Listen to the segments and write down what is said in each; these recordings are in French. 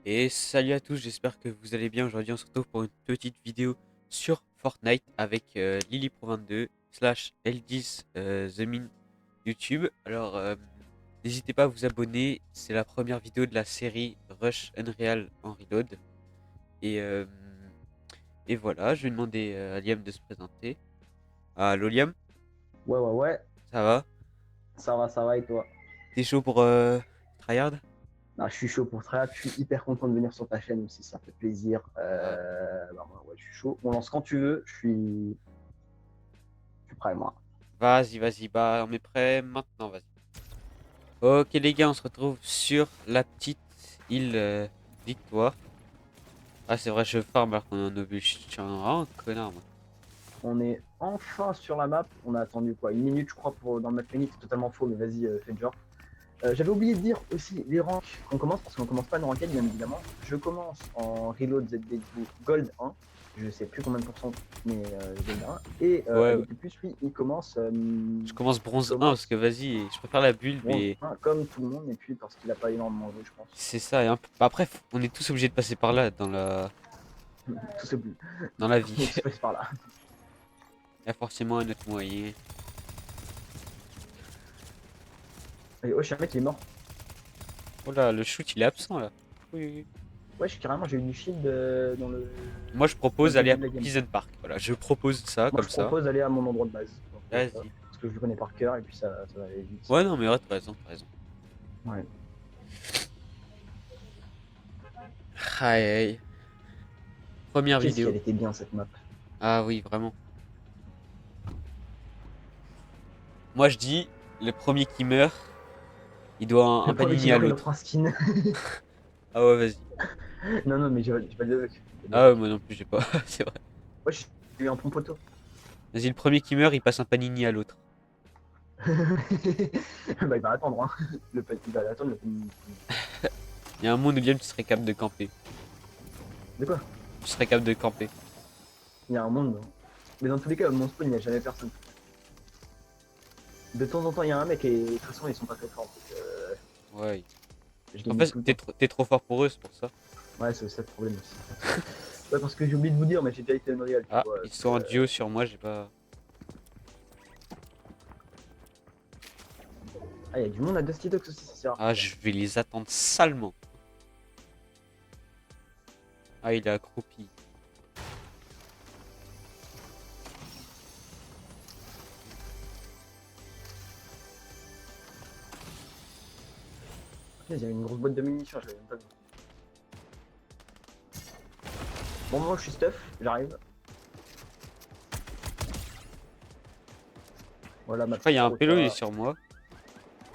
Et salut à tous, j'espère que vous allez bien. Aujourd'hui, on se retrouve pour une petite vidéo sur Fortnite avec LilyPro22 slash L10 The Min YouTube. Alors, n'hésitez pas à vous abonner. C'est la première vidéo de la série Rush Unreal en Reload. Et, euh, et voilà, je vais demander à Liam de se présenter. Allô Liam, Ouais, ouais, ouais, ça va? ça va et toi? T'es chaud pour tryhard? Ah, je suis chaud pour Trap, je suis hyper content de venir sur ta chaîne aussi, ça fait plaisir. Ah, Ouais, je suis chaud. On lance quand tu veux, je suis prêt, moi. vas-y, bah on est prêt maintenant, vas-y. Ok les gars, on se retrouve sur la petite île Victoire. Ah c'est vrai, je farm alors qu'on est en obus. Je suis vraiment un connard moi. On est enfin sur la map, on a attendu quoi, une minute je crois pour dans le match fini, c'est totalement faux, mais vas-y, fais le genre. J'avais oublié de dire aussi les ranks qu'on commence, parce qu'on commence pas en ranked bien évidemment. Je commence en reload ZD Gold 1, je sais plus combien de pourcents, mais Gold 1. Et Ouais, ouais. avec le plus, lui, il commence, Je commence il bronze 1 parce que commence vas-y, je préfère la bulle bronze mais 1, comme tout le monde, et puis parce qu'il a pas énormément joué, je pense. c'est ça. Et bah, après, on est tous obligés de passer par là Tout ce but. dans la On est vie. tous passés par là. Il y a forcément un autre moyen. Et oh, je suis un mec qui est mort. Oh là, le shoot il est absent là. Oui, oui, oui. Ouais, carrément, j'ai eu du shield Moi je dans le propose d'aller début à de la game. Pleasant Park. Voilà, je propose ça Moi, comme je ça. propose d'aller à mon endroit de base. Donc, Vas-y. parce que je le connais par cœur, et puis ça va aller vite. Ouais, non, mais ouais, t'as raison, t'as raison. Ouais. Aïe, aïe. Première Qu'est-ce qu'elle vidéo. était bien, cette map. Ah oui, vraiment. Moi je dis, le premier qui meurt, il doit un Le premier qui panini à meurt, il offre l'autre. un skin. Ah ouais, vas-y. Non, non, mais j'ai pas de avec. Ah ouais, moi non plus, j'ai pas. C'est vrai. Ouais, j'ai eu un pompoto. Vas-y, le premier qui meurt, il passe un panini à l'autre. Bah, il va attendre, hein. Il va attendre le panini. Il y a un monde où Liam, tu serais capable de camper. De quoi? Tu serais capable de camper. Il y a un monde, hein. Mais dans tous les cas, mon spawn, il n'y a jamais personne. De temps en temps, il y a un mec, et de toute façon, ils sont pas très forts. Donc, Ouais. je En gagne fait, tout le t'es temps. trop fort pour eux, c'est pour ça. Ouais, c'est ça le problème aussi. Ouais, parce que j'ai oublié de vous dire, mais j'ai déjà été Unreal, tu Ah, vois. ils sont en duo sur moi, j'ai pas. Ah, il y a du monde à Dusty Dogs aussi, ça sert à Ah, rien. je vais les attendre salement. Ah, il est accroupi. Il y a une grosse boîte de munitions, je l'avais même pas vu. Bon, moi, je suis stuff, j'arrive. Voilà, Je ma crois qu'il y petite a un pélo, il est rota. sur moi.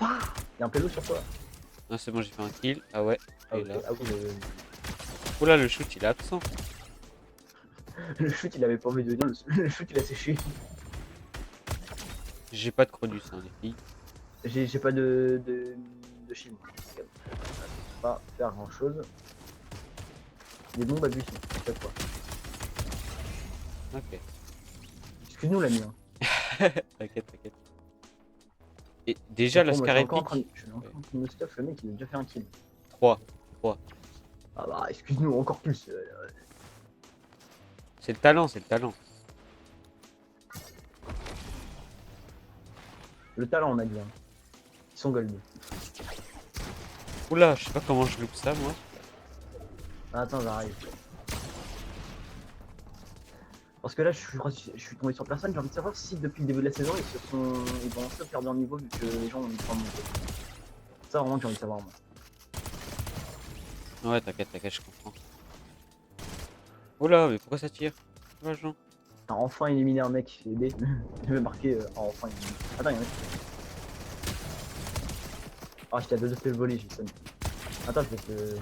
Ah, il y a un pélo sur toi. Ah, c'est bon, j'ai fait un kill. Ah ouais, Ah, il est ok. là. Ah oui, Oula, le shoot, il est absent. le shoot, il avait pas envie de venir, le shoot, il a séché. J'ai pas de Cronus, hein, les filles. J'ai pas de shield. Ça peut pas faire grand chose. Des bombes à buisson, chaque fois. Ok. Excuse-nous, l'ami. Hein. T'inquiète, t'inquiète. Et déjà, C'est la trop, moi, Scarepic. je suis encore en train de me stuff, le mec, il a déjà fait un kill. 3. 3. Ah bah, excuse-nous, encore plus. C'est le talent, c'est le talent. Le talent, on a dit. Hein. Ils sont gold. Oula, je sais pas comment je loupe ça, moi. Ah, attends, j'arrive. Parce que là, je suis tombé sur personne. J'ai envie de savoir si depuis le début de la saison, ils vont se perdre leur niveau vu que les gens ont mis pas monté. Ça, vraiment, j'ai envie de savoir, moi. Ouais, t'inquiète, t'inquiète, je comprends. Oula, mais pourquoi ça tire? Ouais, Jean. T'as enfin éliminé un mec chez B. Je vais marquer enfin éliminé. Attends, il y a un mec. Ah, j'étais à deux de faire le voler, j'ai sonné. Attends, je vais te.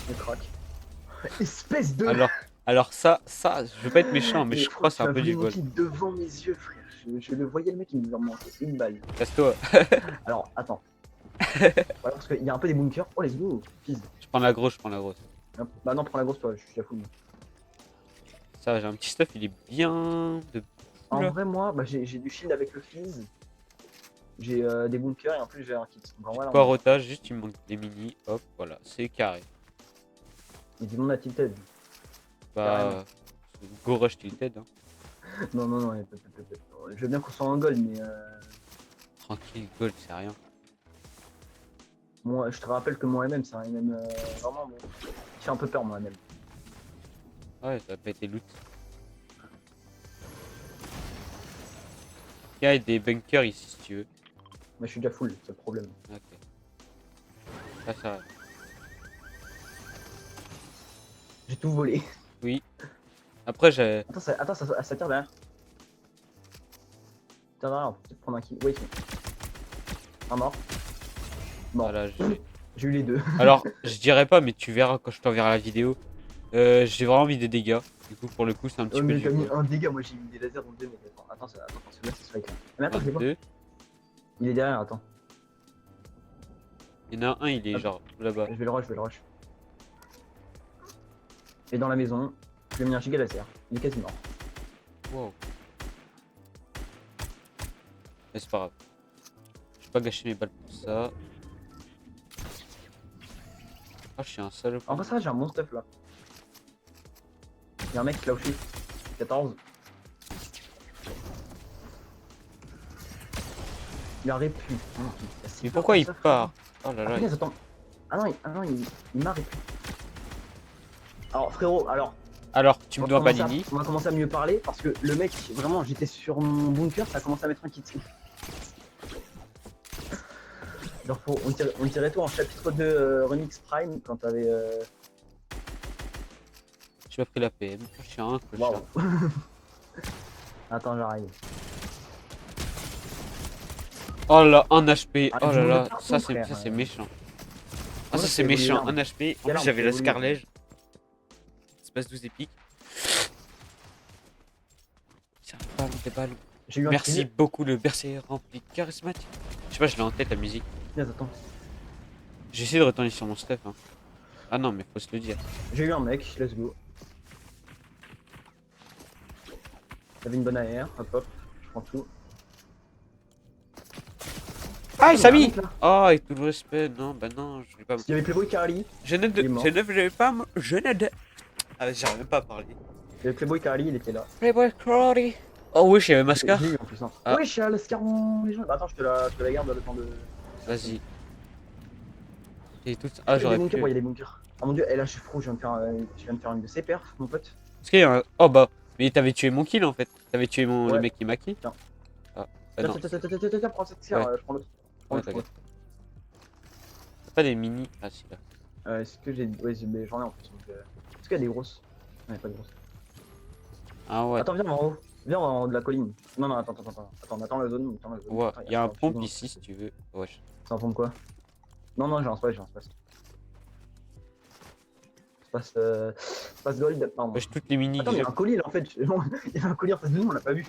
Je craque. Espèce de. Alors, alors ça, je veux pas être méchant, mais Et je crois frérot, que c'est tu un as peu volé du mon vol. kill devant mes yeux, frère. Je le voyais, le mec, il nous en manquait une balle. Casse-toi. Alors, attends. Voilà, parce qu'il y a un peu des bunkers. Oh, let's go. Fizz. Je prends la grosse, je prends la grosse. Bah non, prends la grosse, toi, je suis à fou. Ça, j'ai un petit stuff, il est bien de fou En là. vrai, moi, bah, j'ai du shield avec le Fizz. J'ai des bunkers et en plus j'ai un kit. Donc en vrai, là, Pas on est... rotage, juste il me manque des mini. Hop, voilà, c'est carré. Il dit mon a tilted. Carrément. Bah, go rush tilted, hein. Non, non, non, je veux bien qu'on soit en gold, mais Tranquille, gold, c'est rien. moi, je te rappelle que mon MM, c'est un MM vraiment bon. Il fait un peu peur, mon MM. Ouais, ça a pas été loot. Il y a des bunkers ici si tu veux. Mais je suis déjà full, c'est le problème. Ok. Ça va. J'ai tout volé. Oui. Après, j'ai. Attends, ça tire derrière. Tire derrière, on peut peut-être prendre un kill. Wait. Un mort. Bon, Voilà, j'ai eu les deux. alors, je dirais pas, mais tu verras quand je t'enverrai la vidéo. J'ai vraiment mis des dégâts. Du coup, pour le coup, c'est un petit peu Mais du t'as mis gold. un dégât, moi j'ai mis des lasers dans le 2, mais attends, parce que là c'est strike là. Mais attends, je l'ai pas. 22. Il est derrière, attends. Il y en a un, il est Hop. genre là-bas. Je vais le rush. Et dans la maison, je lui ai mis un giga laser. Il est quasi mort. Wow. Mais c'est pas grave. Je vais pas gâcher mes balles pour ça. Ah, je suis un salaud. En vrai, ça, j'ai un bon stuff là. Y'a un mec là où je suis. 14. Il a répu. Mais pourquoi il part? Oh là Ah, là. punaise, attends. Ah non, il m'a répu. Alors, frérot, Alors, tu me dois pas Nini. on va commencer à mieux parler parce que le mec, vraiment, j'étais sur mon bunker, ça a commencé à mettre un kit. Genre, on tirait tout en chapitre 2 Remix Prime quand t'avais. Tu m'as pris la PM. Je suis un cochon. Waouh! Attends, j'arrive. Oh là, un HP. Ah, Oh du là monde là, de partout, ça frère. c'est méchant. Ah, Moi, ça c'est c'est méchant. évolué, Un HP. En Quelle plus, arme, j'avais c'est évolué. l'escarlège. Espace 12 épique. C'est un ballon, des ballons. J'ai eu un Merci kill. beaucoup, le berserker rempli charismatique. Je sais pas, je l'ai en tête la musique. Punaise, attends. J'ai essayé de retourner sur mon stuff. Hein. Ah non, mais faut se le dire. J'ai eu un mec, let's go. J'avais une bonne AR, hop, je prends tout. Ah, il s'est y a un mis. mec, là. Oh, avec tout le respect. Non, bah non, je vais pas. Il y avait Playboy Carly. Je ne Il est mort. je vais pas. Je ne de. Ah, j'arrive même pas à parler. Il y avait Playboy Carly, il était là. Playboy Crowley. Oh, wesh, il y avait Mascar. Je l'ai eu en plus. Hein. Ah. Ouais, je suis à l'Ascar en légion. Bah, attends, je te la garde le temps de. Vas-y. Et tout... Ah, Ah, il y a j'aurais des pu. bunkers, ouais, il y a des bunkers. Oh mon dieu, et là je suis fou, je viens de faire une de ses perfs, mon pote. Est-ce qu'il y a un... Oh bah, mais t'avais tué mon kill en fait. T'avais tué le Ouais. mec qui m'a kill. Tiens. Ah, bah non. Tiens, prends cette serre, Ouais. je prends l'autre. Ouais, t'as pas des mini. Ah, si là. Est-ce que j'ai. Ouais, mais j'en ai en plus. Donc, est-ce qu'il y a des grosses? Non, il n'y a pas de grosses. Ah ouais. Attends, viens en haut. Viens en haut de la colline. Non, attends. On attend la zone. Ouais, Attends, il y a un attends, pompe non, ici si tu veux. Wesh. C'est un pompe quoi? Non, j'ai un space, Space gold, pardon. Wesh, toutes les mini. Attends, mais il y a un colis là en fait. Il y avait un colis en face de nous, on l'a pas vu.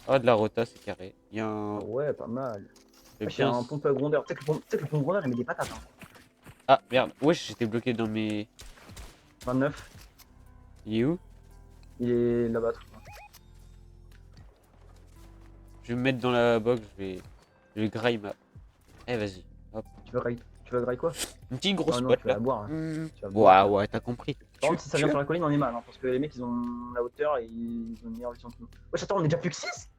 Ah, de la rota, c'est carré. Il y a un. Ah ouais, pas mal. Le Wesh, il y a bien- un pompe à grondeur. Tu sais que le pompe grondeur il met des patates. Hein. Ah, merde. Wesh, j'étais bloqué dans mes. 29, Il est où? il est là-bas. Je vais me mettre dans la box. Je vais graille ma. Eh, vas-y. Tu veux grailler quoi? Une petite grosse Ah non, boîte tu vas là. la boire. Hein. Mmh. Tu vas boire. Ouais, t'as compris. Par contre, si ça vient sur la colline, on est mal. Hein, parce que les mecs ils ont la hauteur et ils ont une meilleure vision que nous. Wesh, attends, on est déjà plus que 6.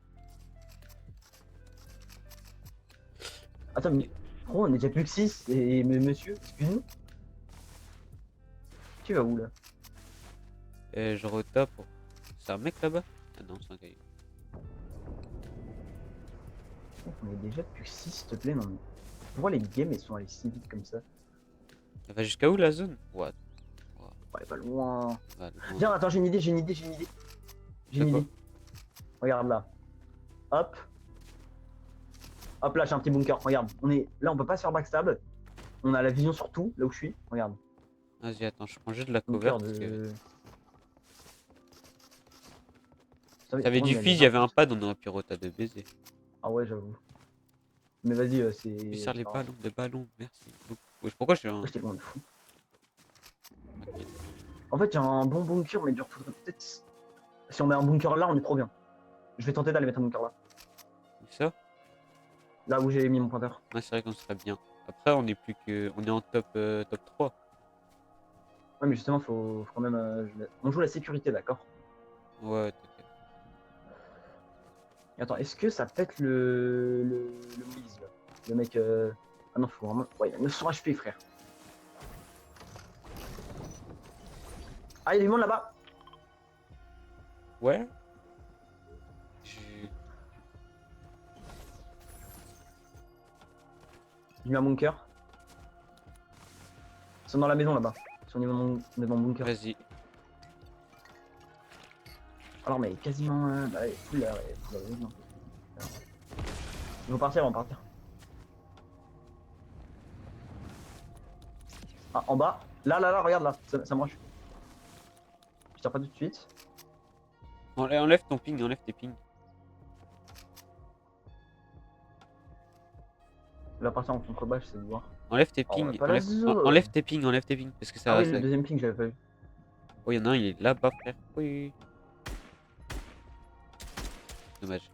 Attends, mais. Gros, on est déjà plus que 6. Et mais monsieur, excuse-nous. Tu vas où là? Je retape. C'est un mec là-bas? Ah non, c'est un caillou. On est déjà plus que 6, s'il te plaît. Non, mais. Pourquoi les games elles sont allées si vite comme ça? Elle va jusqu'à où la zone? Ouais. Ouais, pas loin. Ouais, loin. Viens, attends, j'ai une idée. J'ai une C'est quoi? idée. Regarde là. Hop. Hop là, j'ai un petit bunker. Regarde. Là, on peut pas se faire backstab. On a la vision sur tout, là où je suis. Regarde. Vas-y, attends, je prends juste de la cover. Bunker Parce que... de. T'avais du fils, il y avait un pad, on aurait pu rota de baiser. Ah ouais, j'avoue. Mais vas-y, c'est. Tu sers les ballons, des ballons, merci beaucoup. Wesh, pourquoi je suis un. J'étais loin de fou. Ok. En fait, j'ai un bon bunker, mais genre, faudrait peut-être. Si on met un bunker là, on est trop bien. Je vais tenter d'aller mettre un bunker là. Où ça? Là où j'ai mis mon pointeur. Ouais, c'est vrai qu'on serait bien. Après, on est plus que. On est en top 3. Ouais, mais justement, faut quand même. On joue la sécurité, d'accord? Ouais, t'inquiète. Et attends, est-ce que ça pète le Moïse là? Le mec. Ah non, faut vraiment. Ouais, il a 900 HP, frère. Ah, il y a du monde là-bas. Ouais. Je- J'ai mis un bunker. Ils sont dans la maison là-bas. Ils sont devant mon bunker. Vas-y. Alors, mais quasiment. Bah, ouais, full là, ouais, full là, non. Ils vont partir, ils vont partir. Ah, en bas. Là, regarde là. Ça me rush. Je tire pas tout de suite. Enlève ton ping, enlève tes pings. Il va partir en contrebas, je sais de voir. Enlève tes Oh, on a pings, pas la zone. enlève tes pings, enlève tes pings. Parce que Ah ça. oui, le deuxième ping, j'avais pas vu. Oh, il y en a un, il est là-bas, frère. Oui. Dommage.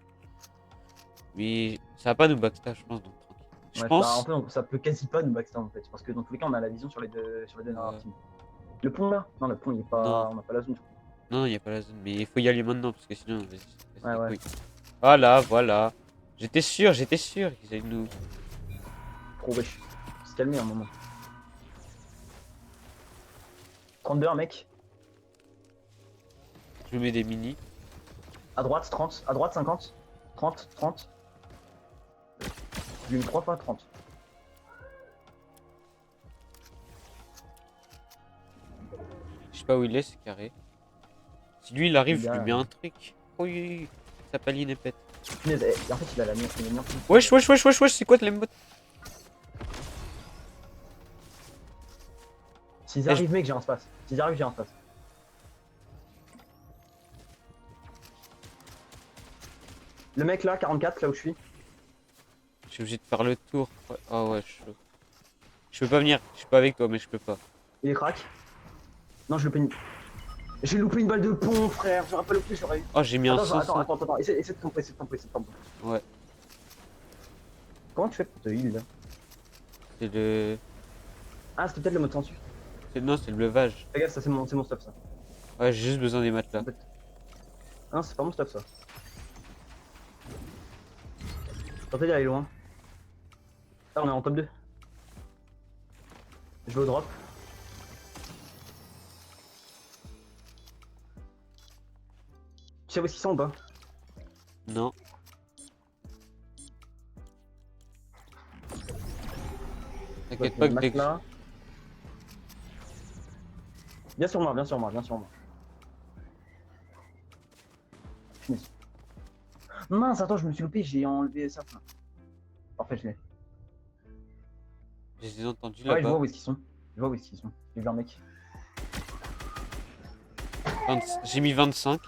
Mais ça va pas nous backstab, je pense, donc tranquille. Je Ouais, pense. bah, en fait, ça peut quasi pas nous backstab en fait. Parce que dans tous les cas, on a la vision sur les deux narratives. Le pont là? Non, le pont il est pas. Non. On a pas la zone, je crois. Non, il n'y a pas la zone, mais il faut y aller maintenant parce que sinon, vas-y, ça casse Ouais, les ouais. couilles. Voilà, voilà. J'étais sûr qu'ils allaient nous. Trop wesh. Faut se calmer un moment. 32, un mec. Je me mets des mini. À droite, 30. À droite, 50. 30, 30. J'ai eu 3 fois 30. Je sais pas où il est, c'est carré. Si lui il arrive, Il je lui a- mets un truc. Oui, sa paline est pète. Punaise, en fait, il a la meilleure. Wesh, wesh, wesh, wesh, wesh, c'est quoi de l'aimbot? S'ils Eh, arrivent, mec, j'ai un space. S'ils arrivent, j'ai un space. Le mec là, 44, là où je suis. Je suis obligé de faire le tour. Ah ouais, chaud. Je peux pas venir, je suis pas avec toi, mais je peux pas. Il est crack. Non, je loupé une. J'ai loupé une balle de pont, frère. J'aurais pas loupé, j'aurais eu. Oh, j'ai mis un Attends, 500. attends. Essaie de camper, essaie de camper, essaie de camper. Ouais, Comment tu fais pour te heal là? c'est le. Ah, c'était peut-être le mode censure. Non, c'est le levage. Fais gaffe, ça c'est mon stuff ça. Ouais, j'ai juste besoin des matelas. Ah, c'est pas mon stuff ça. Tentez d'aller loin. Là, on est en top 2. Je vais au drop. Tu sais où est-ce qu'ils sont ou pas? Non. T'inquiète pas que dès que. Là. Viens sur moi, viens sur moi, viens sur moi. Punaise. Mince, attends, je me suis loupé, j'ai enlevé ça. Parfait, je l'ai. Je les ai entendus Ouais, je vois là-bas. où est-ce qu'ils sont. Je vois où est-ce qu'ils sont. J'ai vu un mec. J'ai mis 25.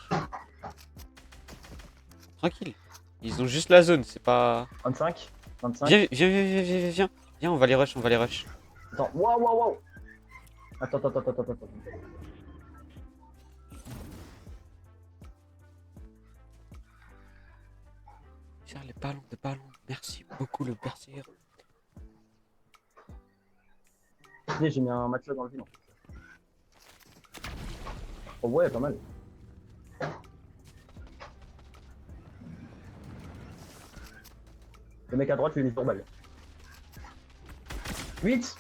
Tranquille. Ils ont juste la zone, c'est pas. 25. 25. Viens. Viens, on va les rush, on va les rush. Attends, waouh. Attends. Tiens, les ballons. Merci beaucoup, le berserker. J'ai mis un matelas dans le vide. Oh ouais, pas mal. Le mec à droite, lui, il est sur balle. 8.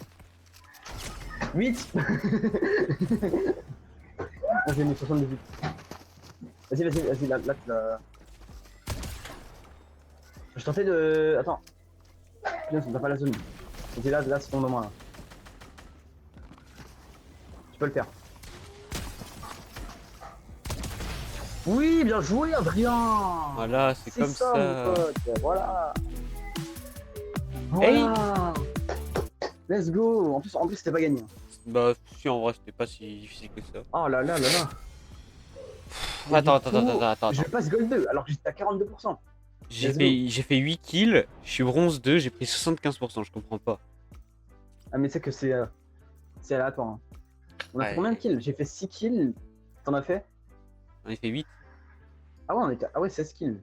Ah, j'ai mis 78. Vas-y, là, tu l'as. Je tentais de. Attends. Putain, ça me tape pas la zone. Vas-y, là, c'est ton moment là. Tu peux le faire. Oui, bien joué, Adrien. Voilà, c'est comme ça. Mon pote. Voilà. Hey. Voilà. Let's go. En plus, c'était pas gagné. Bah, si, en vrai, c'était pas si difficile que ça. Oh là. Attends. Je passe gold 2 alors que j'étais à 42%. J'ai fait 8 kills, je suis bronze 2, j'ai pris 75%, je comprends pas. Ah, mais tu sais que c'est aléatoire. Hein. On a fait Ouais. combien de kills? J'ai fait 6 kills. T'en as fait? On a fait 8. Ah ouais, on était. Ah ouais, 16 kills.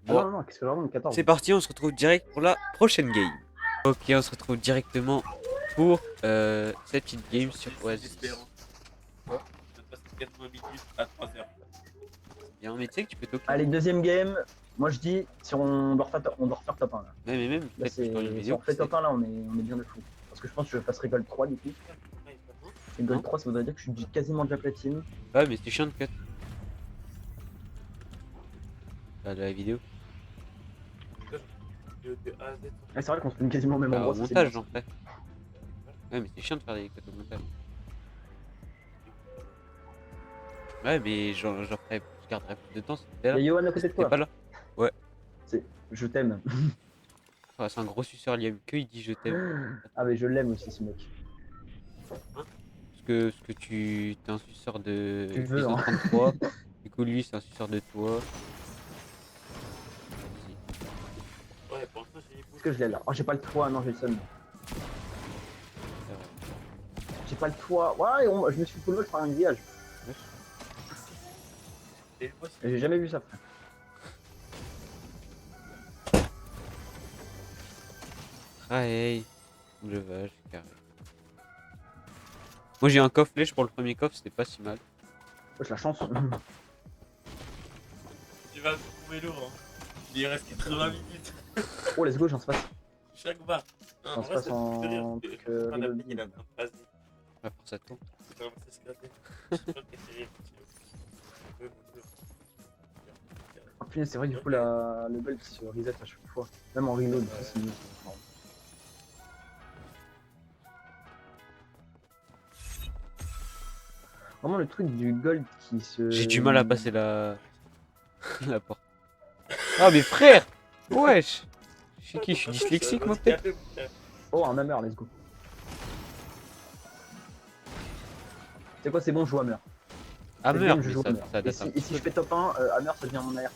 Ah Bon, non, non, qu'est-ce que j'en ai 14. c'est parti, on se retrouve direct pour la prochaine game. Ok, on se retrouve directement pour cette petite game sur Oasis. Quoi ça te passe 80 minutes à 3 heures. Bien, mais tu sais que tu peux toquer. Allez, deuxième game. Moi je dis, si on doit refaire top 1 là. Ouais, mais même, Là, peut-être que je ferai une si vidéo. on refait top 1 là, on est bien de fou. Parce que je pense que je passerai Gold 3 du coup. Et Gold 3, ça voudrait dire que je suis quasiment déjà platine. Ouais, mais c'est chiant de cut. Ah, de la vidéo. Ah, c'est vrai qu'on se met quasiment au même Bah, endroit. au ça, c'est montage, bien. j'en ferai. Ouais, mais c'est chiant de faire des cuts au montage. Ouais, mais j'en ferai, je garderai plus de temps si t'étais Il là. y a Johan à côté de T'es toi. pas là. Je t'aime. Ouais, c'est un gros suceur Liam, que il dit je t'aime. Ah, mais je l'aime aussi ce mec. Ce que tu t'es un suceur de Tu veux, ISO hein. 33. Du coup, lui, c'est un suceur de toi. Vas-y. Ouais, pour l'instant, j'ai Est-ce que je l'ai là? Oh, j'ai pas le toit, non, j'ai le seum. C'est vrai. J'ai pas le toit. Ouais, je me suis full par un grillage. Et moi, Et j'ai jamais vu ça, frère. Ah, hey. Le vache, carré. Moi, j'ai un coffre flèche pour le premier coffre, c'était pas si mal. Wesh, la chance. tu vas ton vélo, hein. Il reste 80 minutes. Oh, let's go, j'en se passe. Chaque barre. Ça se passe en truc, reload. Il est en train de passer. Ouais, pour ça tourne. C'est vraiment ça se gratter. Je sais pas qu'est-ce qu'il y a. Ouais, mon Dieu. Oh punaise, c'est vrai, du coup, le belt se reset à chaque fois. Même en reload, ça, c'est mieux. Vraiment, le truc du gold qui se. J'ai du mal à passer la... la porte. Ah, mais frère! Wesh! Je suis qui? Je suis dyslexique, moi, peut-être? Oh, un hammer, let's go. C'est quoi, c'est bon, je joue hammer. Ah, Cette merde, game, je mais joue ça, hammer. ça Et date si, un et petit si peu. je fais top 1, hammer, ça devient mon AR.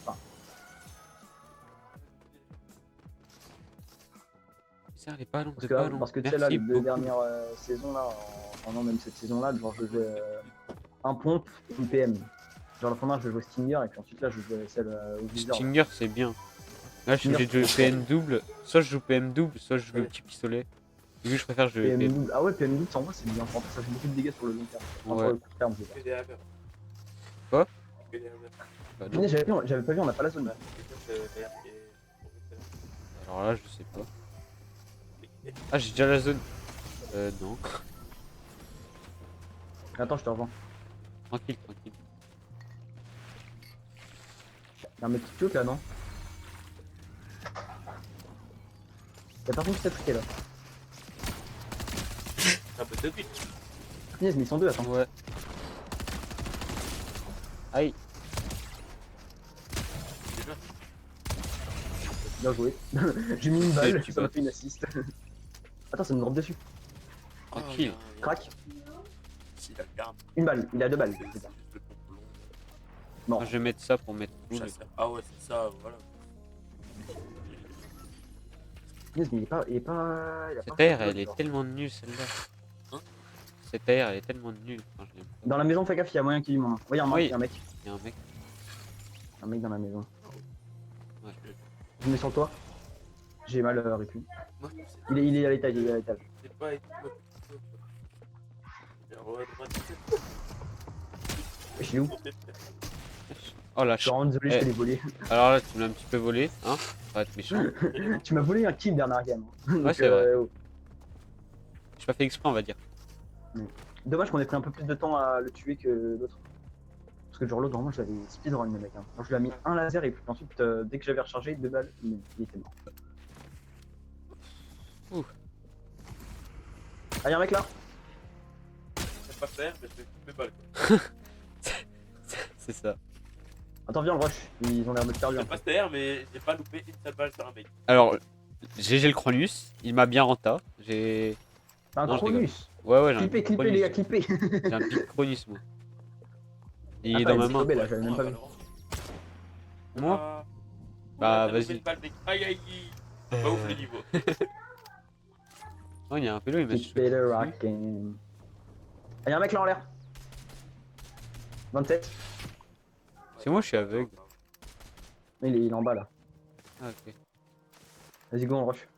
Ça, les ballons Parce de que, ballons. parce que tu sais, là, Merci les deux beaucoup. dernières saisons, là, non, même cette saison-là, genre, je jouais un pompe et une PM. Genre, la première, je jouais Stinger, et puis ensuite, là, je jouais celle au viseur. Stinger, c'est bien. Là, je suis obligé de jouer PM double. Soit je joue PM double, soit je joue le petit pistolet. Du coup, je préfère jouer PM PM. double. Ah ouais, PM double, ça en vrai, c'est bien. En fait, ça fait beaucoup de dégâts sur le long terme. Enfin, sur Ouais. le court terme, je veux dire. Que des hammers. Quoi? Que des hammers. Bah, non. Punaise, j'avais pas vu, on a pas la zone là. Alors là, je sais pas. Ah, j'ai déjà la zone. Non. Attends, je te rejoins. Tranquille, tranquille. Y'a un mec qui choque là, non? Y'a personne qui s'est triqué là. Un peu de but. Punaise, mais ils sont deux, attends. Ouais. Aïe. Bien joué. J'ai mis une balle, Tu ça m'a peux. fait une assist. Attends, ça me drop dessus. Tranquille. Crac. S'il a le garde. Une balle, il a deux balles. C'est c'est ça. juste le pompe long. Non. Ah, je vais mettre ça pour mettre tout. Chasseur. Ah ouais, c'est ça, voilà. Punaise, mais il est pas. Cette air, elle est tellement nulle celle-là. Hein? Cette air, elle est tellement nulle. Enfin, je l'aime pas. Dans la maison, fais gaffe, il y a moyen qu'il y ait du monde. Ouais, y'a un mec, Oui. y'a un mec. Il y a un mec. Un mec dans la maison. Ouais. Je me mets sur toi. J'ai mal répu. Moi, Il est à l'étage, il est à l'étage. c'est pas avec toi. Ouais, droite. Je suis où? Oh la Je suis vraiment désolé, je Eh. te l'ai volé. Alors là, tu m'as un petit peu volé, hein? Pas être méchant. Tu m'as volé un kill dernière game. Donc, c'est vrai. oh. J'ai pas fait exprès, on va dire. Dommage qu'on ait pris un peu plus de temps à le tuer que l'autre. Parce que genre l'autre, vraiment, je l'avais speedrun le mec. Hein. Alors, je lui ai mis un laser et puis ensuite, dès que j'avais rechargé, 2 balles, il était mort. Ouh. Ah, y'a un mec là. Je sais pas faire, mais je vais couper mes balles. Quoi. C'est ça. Attends, viens, le rush. Ils ont l'air de te perdre. Je sais pas faire, mais j'ai pas loupé une seule balle sur un mec. Alors, GG le Cronus, il m'a bien renta. J'ai. Un Non, je rigole. Cronus. Ouais, j'ai un Clippez, pic clippez, les gars, Cronus. clippez. J'ai un pic Cronus, moi. Il est Attends, dans ma s'est main. gobé, là, j'avais même pas vu. Moi Ah. Bah, Ouais, t'as loupé vas-y. une balle, mec. Aïe aïe aïe. Pas ouf le niveau. Oh, il y a un pélo, il m'a Keep it rockin'. Ah, y'a un mec là en l'air. 27. C'est moi, je suis aveugle. Il est en bas là. Ah, ok. Vas-y, go, on rush.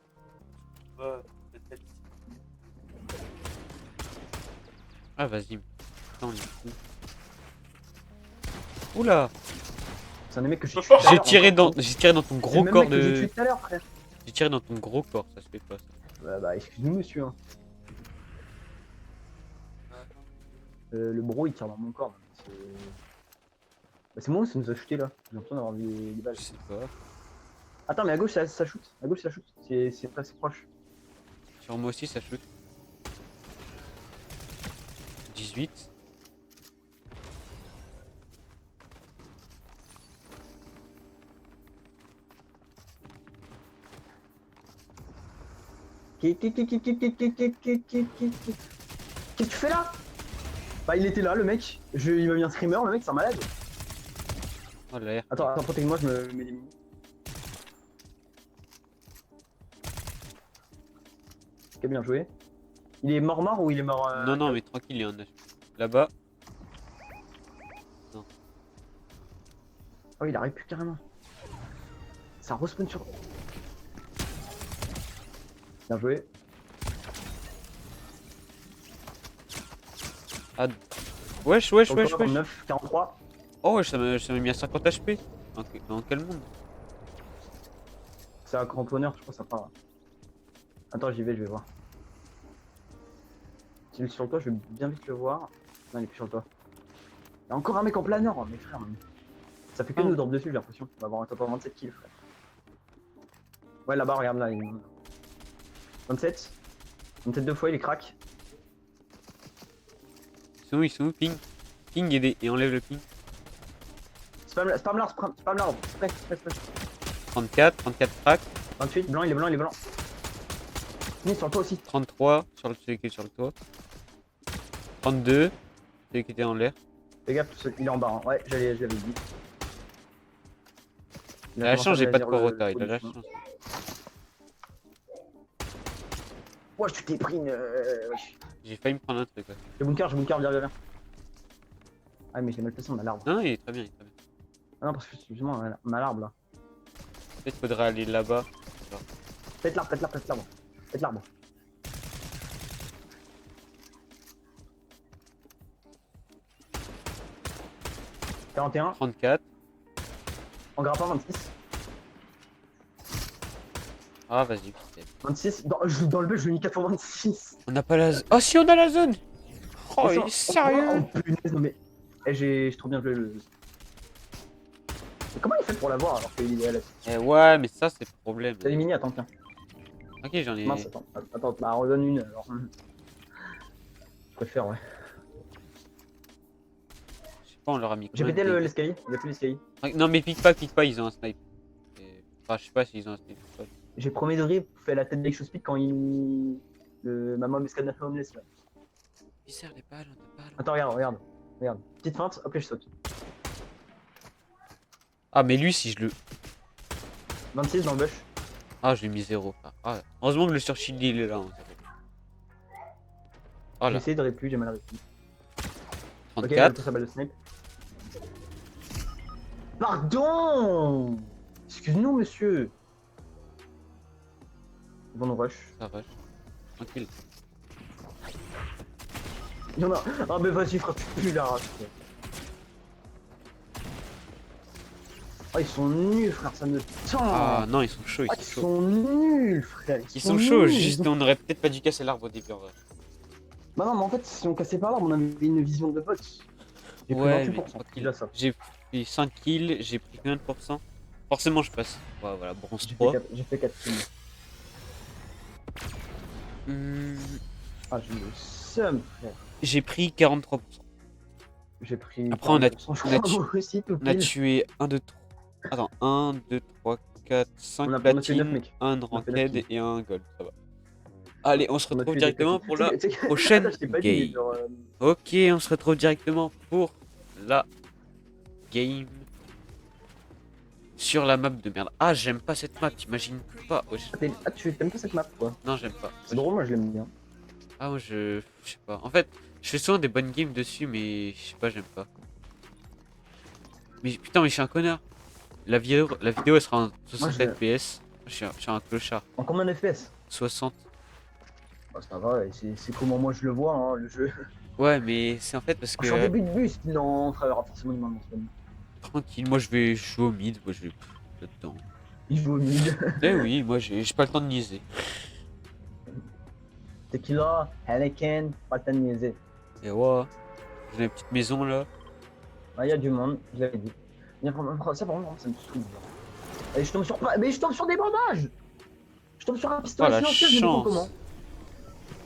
Ouais, peut-être. Ah, vas-y. Putain, on est fou. Oula! C'est un des mecs que j'ai tué tout à J'ai l'heure, tiré encore. j'ai tiré dans ton C'est gros le même corps mec que j'ai de. tué tout à l'heure, frère. J'ai tiré dans ton gros corps, ça se fait pas ça. Bah, excuse-nous, monsieur. Hein. Le bro, il tire dans mon corps. C'est bah, c'est moi, ça nous a shooté là. J'ai l'impression d'avoir vu des balles. Je sais pas. Attends, mais à gauche, ça shoot. À gauche, ça shoot. C'est pas assez proche. Sur moi aussi ça shoot. 18. Qu'est-ce que tu fais là? Bah, il était là, le mec. Il m'a mis un screamer, le mec, c'est un malade. Oh l'air. Attends, protège-moi, je me mets des mini. Ok, bien joué. Il est mort ou il est mort Non, non, mais tranquille, il y a un HP. Là-bas. Oh, il arrive plus carrément. Ça respawn sur. Bien joué. Ah. Wesh, wesh, Sur le wesh, corps, wesh. 9, 43. Oh, wesh, ça m'a mis à 50 HP. Dans quel monde? C'est un cramponneur, je crois que ça part. Attends, j'y vais, je vais voir. S'il est sur le toit, je vais bien vite le voir. Non, il est plus sur le toit. Il y a encore un mec en planeur, hein, mes frères. Ça fait que nous dormir dessus, j'ai l'impression. On va avoir un top 27 kills, frère. Ouais, là-bas, regarde là. 27. 27 deux fois, il est crack. Ils sont où, ping? Ping et enlève le ping. Spam l'arbre. Spray. 34 crack. 28, blanc, il est blanc. Fini sur le toit aussi. 33 sur celui qui est sur le toit. 32, celui qui était en l'air. Fais gaffe, il est en bas. Hein. Ouais, je l'avais dit. Il a la chance, j'ai pas de Corota, il a la chance. Ouais, tu t'es pris une. Wesh. J'ai failli me prendre un truc. Ouais. J'ai bunker, viens. Ah, mais j'ai mal placé, on a l'arbre. Non, il est très bien, Ah non, parce que justement, on a l'arbre là. Peut-être faudrait aller là-bas. Pète l'arbre. 41, 34. en grappin 26. Ah, vas-y, peut-être. 26, dans le but, je lui ai mis 426. On n'a pas la zone. Oh, si, on a la zone! Oh, il est sérieux! Oh punaise, non mais. Eh, j'ai trop bien joué le. Mais comment il fait pour l'avoir alors qu'il est à la. Eh ouais, mais ça, c'est le problème. T'as des mini, attends, tiens. Ok, j'en ai. Mince, attends, bah redonne une alors. Je préfère, ouais. Je sais pas, on leur a mis J'ai combien pété de l'escalier, il y a plus l'escalier. dégâts. Non, mais pique pas, ils ont un snipe. Enfin, je sais pas s'ils ont un snipe. J'ai premier degré fait la tête d'Exo Speed quand il. Le maman Mescana Homeless là. Il sert les balles, Attends, regarde. Petite feinte, hop, là je saute. Ah, mais lui, si je le. 26 dans le bush. Ah, je lui ai mis 0. Ah, heureusement que le sur-shield il est là. Hein. Oh J'ai là, essayé de répliquer, j'ai mal réussi. Ok, 34. sa balle de snipe. Pardon. Excuse-nous, monsieur. Ils vont nous rush. Ça rush. Tranquille. Il y en a. Ah, mais vas-y, frère, tu pues la race. Ah, ils sont nuls, frère, ça me tend. Ah non, ils sont chauds, Ah, ils ils sont chauds. sont nuls, frère. Ils sont chauds, nuls. juste on aurait peut-être pas dû casser l'arbre au début en vrai. Bah non, mais en fait, si on cassait par là, on avait une vision de bot. J'ai pris Ouais, 28%, mais c'est déjà ça. j'ai pris 5 kills, j'ai pris combien de pourcents? Forcément, je passe. Ouais, voilà, bronze J'ai 3. fait 4 kills. Hmm, Ah, j'ai le seum, frère. j'ai pris 43%. J'ai pris. Après, on a 40%, je on a crois, moi aussi, tout On a pile. tué 1, 2, 3. Attends, 1, 2, 3, 4, 5 On a fait 9 platines, mecs. 1 On a fait 9 ranked et 1 gold. Ça va. Allez, on se On a retrouve tué des directement platines. pour la Tu sais que- prochaine Attends, je t'ai pas dit, mais game. genre, Ok, on se retrouve directement pour la game sur la map de merde. Ah, j'aime pas cette map, t'imagines pas. Wesh. Ah, tu t'aimes pas cette map, quoi? Non, j'aime pas. C'est drôle, moi je l'aime bien. Ah, moi je sais pas. En fait, je fais souvent des bonnes games dessus, mais je sais pas, j'aime pas. Mais putain, mais je suis un connard. la vidéo elle sera en 60 je- fps. Je suis un clochard. En combien de FPS? 60. Bah, c'est pas vrai, c'est comment moi je le vois, hein, le jeu. Ouais, mais c'est en fait parce Je suis en que début de bus, non, on travaillera forcément du moment. tranquille, moi je vais jouer au mid, moi je vais là-dedans. Il joue au mid. Eh oui, moi j'ai pas le temps de niaiser. Tequila, Heineken, pas le temps de niaiser. Et ouais, j'ai une petite maison là. Ah, il y a du monde, je l'avais dit. Ça, par contre, ça me saoule. Et je tombe sur. Mais je tombe sur des bandages! Je tombe sur un Oh pistolet la silencieux, je me comprends comment. chance.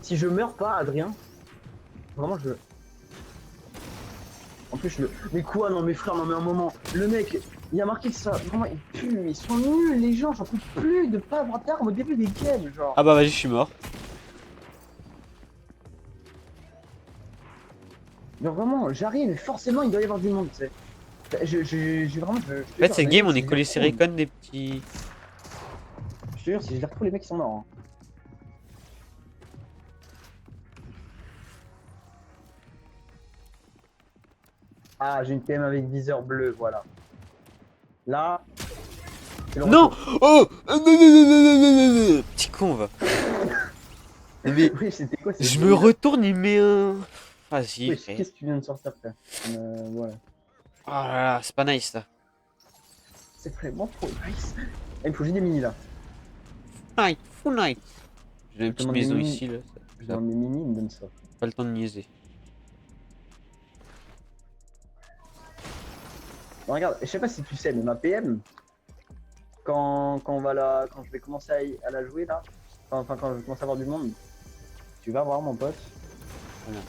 Si je meurs pas, Adrien, vraiment je. En plus, je le. Mais quoi, non, mes frères, non, mais un moment. Le mec, il a marqué que ça. Vraiment, il pue, ils sont nuls, les gens, j'en peux plus de pas avoir d'armes au début des games, genre. Ah bah vas-y, je suis mort. Genre vraiment, j'arrive, forcément, il doit y avoir du monde, tu sais. J'ai vraiment. En fait, cette game, on est collé serré comme des petits. Je te jure, si je les retrouve, les mecs, ils sont morts. Hein. Ah, j'ai une PM avec viseur bleu, voilà. Là. c'est le Non! retour. Oh! Non, non, non, non, non, non, non, non. Petit con, va. Mais Oui, c'était quoi cette je me bruit, là retourne, il met un. Vas-y, Oui, frère. qu'est-ce que tu viens de sortir, frère Voilà. Oh là là, c'est pas nice ça. C'est vraiment trop nice. Ah, il me faut juste des mini là. Night, full night. J'ai une Je petite demande des maison mini. ici là. Je Ça a demande des mini, il me donne ça. pas le temps de niaiser. Bon, regarde, je sais pas si tu sais, mais ma PM, quand je vais commencer à la jouer là, enfin quand je vais commencer à avoir du monde, tu vas voir mon pote. Voilà.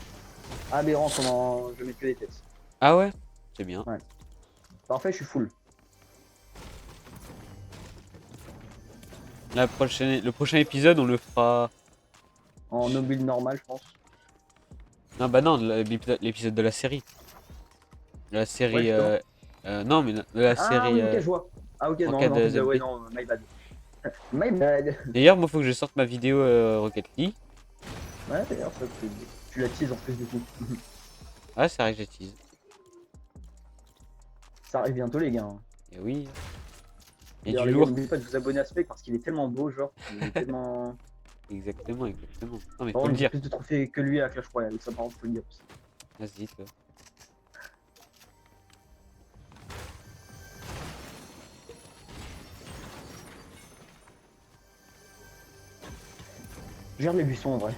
Aberrant comment je mets que les têtes. Ah ouais? C'est bien. Ouais. Parfait, je suis full. Le prochain épisode, on le fera. En no build normal, je pense. Non, bah non, l'épisode de la série. De la série. Ouais, justement. Non, mais de la Ah série oui, ok, je vois. Ah ok, en non, cas non, de ouais, ZB. non, my bad. My bad. D'ailleurs, moi, faut que je sorte ma vidéo Rocket League. Ouais, d'ailleurs, ça, tu la teases en plus du coup. Ah, c'est vrai que j'ai tease. Ça arrive bientôt, les gars. Hein. Et oui. Il y a D'ailleurs, du les gars, lourd. n'oubliez pas de vous abonner à ce mec parce qu'il est tellement beau, genre. Il est tellement. Exactement, exactement. Non, mais Par faut le contre, j'ai dire. plus de trophées que lui à Clash Royale. Ça, par contre, faut le dire aussi. Vas-y, toi. Je garde les buissons en vrai.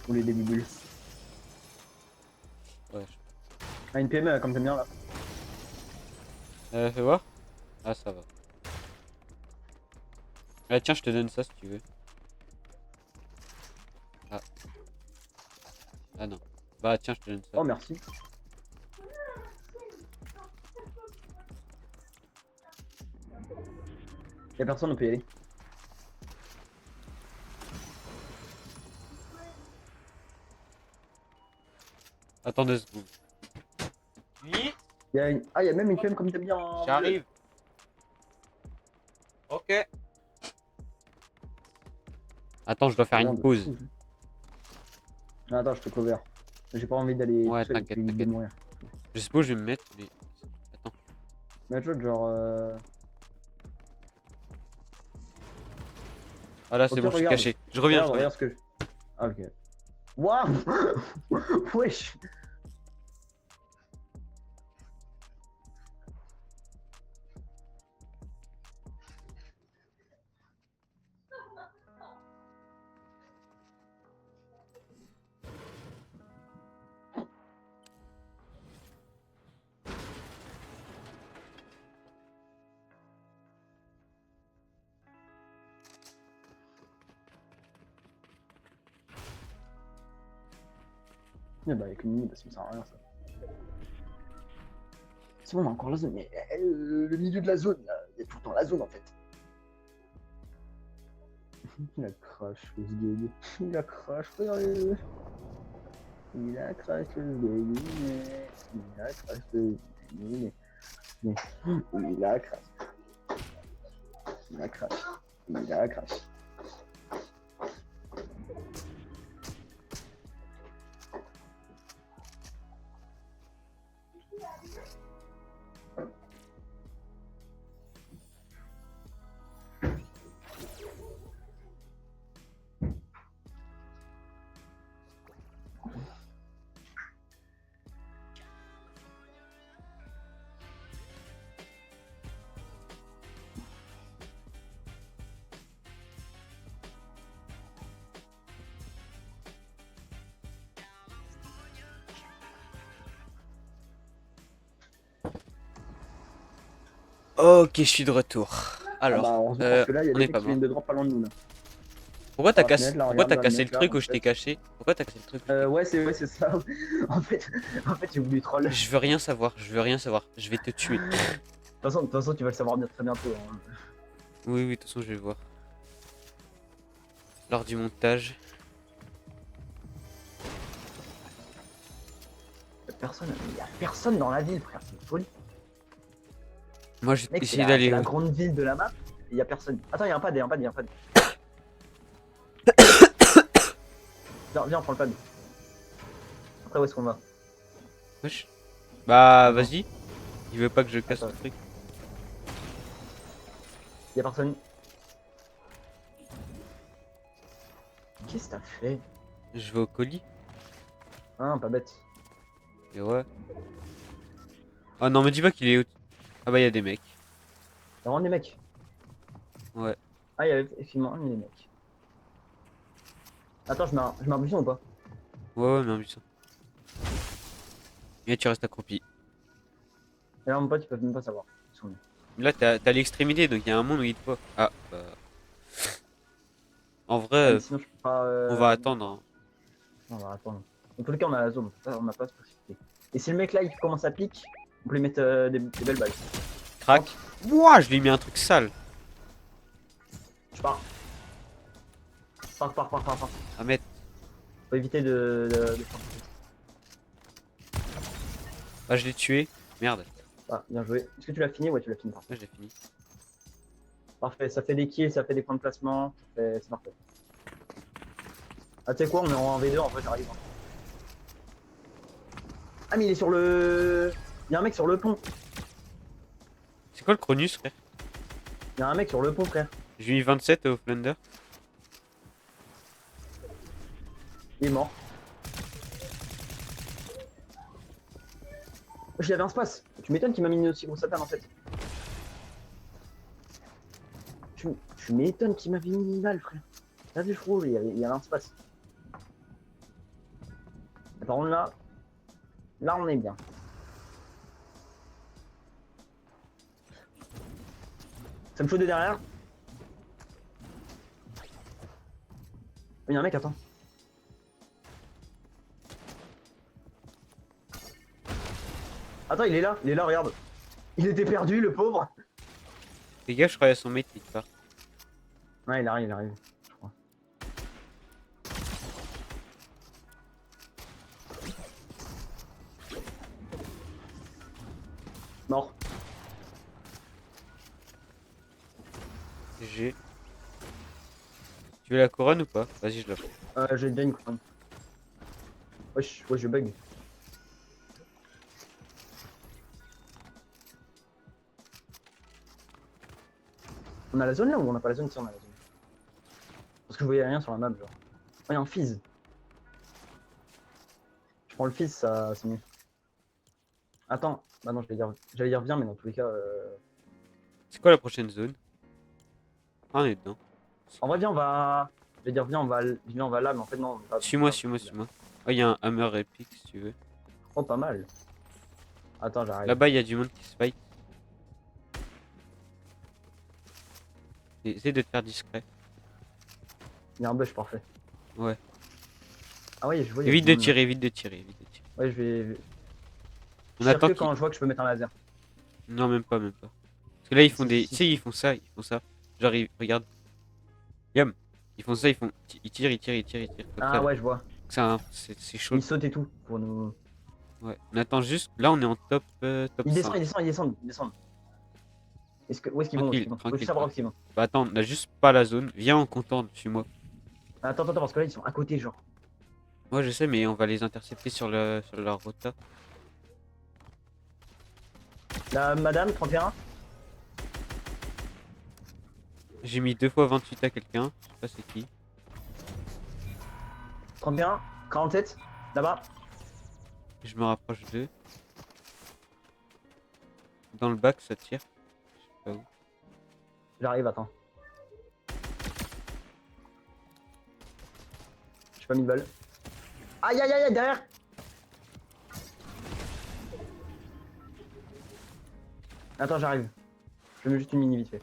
Ou les débibules. Ouais. Ah, une PME comme t'aimes bien là. Fais voir. Ah, ça va. Ah, tiens, je te donne ça si tu veux. Ah. Ah non. Bah, tiens, je te donne ça. Oh, merci. Y'a personne, on peut y aller. Attends 2 secondes. Oui, Ah, y'a même une PM comme t'aimes bien en. j'arrive. Ok. Attends, je dois faire une pause. Ah, attends, je te cover. J'ai pas envie d'aller. Ouais, tout seul et t'inquiète, puis de t'inquiète. mourir. Je sais pas où je vais me mettre, mais. Attends. Mais tu vois, genre. Ah là, c'est Ok, bon, je suis regarde. caché. Je reviens, je Regarde, reviens. regarde ce que. Ah, ok. Waouh. Wesh. Eh bah, avec une mini, ça me sert à rien ça. C'est bon, on a encore la zone. Mais le milieu de la zone, il y a tout le temps la zone en fait. Il a crash le sgeg. Il a crash, regardez. Il a crash le sgeg. Il a crash le sgeg. Il a crash. Il a crash. Il a crash. Ok, je suis de retour. Ah bah, Alors, heureusement, parce que là, il y a on des est mecs pas qui loin. viennent de drop pas loin de nous là. Pourquoi Dans t'as la cassé, fenêtre là, pourquoi regarde, t'as dans la cassé le fenêtre là, truc dans où la je t'ai fenêtre. caché? Pourquoi t'as cassé le truc où je t'ai Ouais, c'est ça. En fait, j'ai voulu troll. Je veux rien savoir, je veux rien savoir. Je vais te tuer. De toute façon, tu vas le savoir bien très bientôt, hein. Oui, oui, de toute façon, je vais le voir. Lors du montage. Il y a personne dans la ville, frère, c'est une folie. Moi, je vais Mec, c'est essayer la, c'est d'aller. la grande ville de la map, et il y a personne. Attends, il y a un pad, il y a un pad, il y a un pad. Viens, on prend le pad. Après, où est-ce qu'on va? Wesh. Bah, Non. vas-y. Il veut pas que je casse Attends. le truc. Il y a personne. Qu'est-ce que t'as fait? Je vais au colis. Hein, pas bête. Et ouais. Oh non, me dis pas qu'il est. Ah bah, il y a des mecs. Il y a vraiment des mecs. Ouais. Ah, il y a effectivement des mecs. Attends, je mets un buisson ou pas? Ouais, ouais, mais un buisson. Et tu restes accroupi. Et là, mon pote, ils peuvent même pas savoir. Ils sont nuls. Là, t'as l'extrémité, donc il y a un monde où il te voit. Ah, bah. En vrai, Ouais, mais sinon, je peux pas. on va attendre, hein. On va attendre. Dans tous les cas, on a la zone. On n'a pas à se précipiter. Et si le mec là, il commence à pique, on peut lui mettre des belles balles. Crac. Ouah, je lui ai mis un truc sale. Je pars. Pars. À mettre. Faut éviter de prendre. Ah, je l'ai tué. Merde. Ah, bien joué. Est-ce que tu l'as fini? Ouais, tu l'as fini. Parfait. Là, j'ai fini. Parfait, ça fait des kills, ça fait des points de placement. C'est parfait. Ah, tu sais quoi, on est en V2, en vrai, j'arrive. Hein. Ah, mais il est sur le. Il y a un mec sur le pont. C'est quoi le Cronus, frère? Il y a un mec sur le pont, frère. J'ai mis 27 au Flunder. Il est mort. Je l'avais un space. Tu m'étonnes qu'il m'a mis une aussi grosse attaque en fait. Tu m'étonnes qu'il m'avait mis une balle, frère. T'as vu, frérot, il y a un space. Par contre, là, on est bien. Ça me chaud de derrière. Il y a un mec, attends. Attends, il est là, regarde. Il était perdu, le pauvre. Les gars, je croyais à son mate quelque part. Ouais, il arrive, je crois. Mort. J'ai. Tu veux la couronne ou pas? Vas-y, je la prends. J'ai déjà une couronne. Wesh, je bug. On a la zone là ou on n'a pas la zone? Si, on a la zone. Parce que je voyais rien sur la map, genre. Oh, il y a un fizz. Je prends le fizz, ça c'est mieux. Attends, bah non, j'allais dire viens, mais dans tous les cas. C'est quoi la prochaine zone? Ah, on est dedans. En vrai, viens, on va. J'allais dire viens, on va là, mais en fait, non. On va... Suis-moi. Oh, il y a un hammer épique si tu veux. Oh, pas mal. Attends, j'arrive. Là-bas, il y a du monde qui se fight. Essaye de te faire discret. Il y a un bush, parfait. Ouais. Ah ouais, je vois. il y a Évite du de monde, là. tirer, évite de tirer. Ouais, je vais. On Je tire attend que qu'il... quand je vois que je peux mettre un laser. Non, même pas. Parce que là, ils font Si, des... si, Tu sais, ils font ça. Genre, regarde. Yam. Ils font ça, ils tirent. Comme Ah ça, ouais, je vois. c'est chaud. Il saute et tout pour nous. Ouais. On attend juste... Là, on est en top 5. Il descend. Où est-ce qu'ils vont? Tranquille, Faut tranquille, juste savoir où est-ce qu'ils vont. Bah attends, on a juste pas la zone. Viens, on contourne, suis-moi. Attends, parce que là, ils sont à côté, genre. Moi, je sais, mais on va les intercepter sur leur rota. La madame, 31. J'ai mis 2 fois 28 à quelqu'un. Je sais pas c'est qui. 31. 47. Là-bas. Je me rapproche d'eux. Dans le bac, ça tire. Je sais pas où. J'arrive, attends. J'ai pas mis de balle. Aïe, derrière. Attends, j'arrive. Je fais juste une mini vite fait.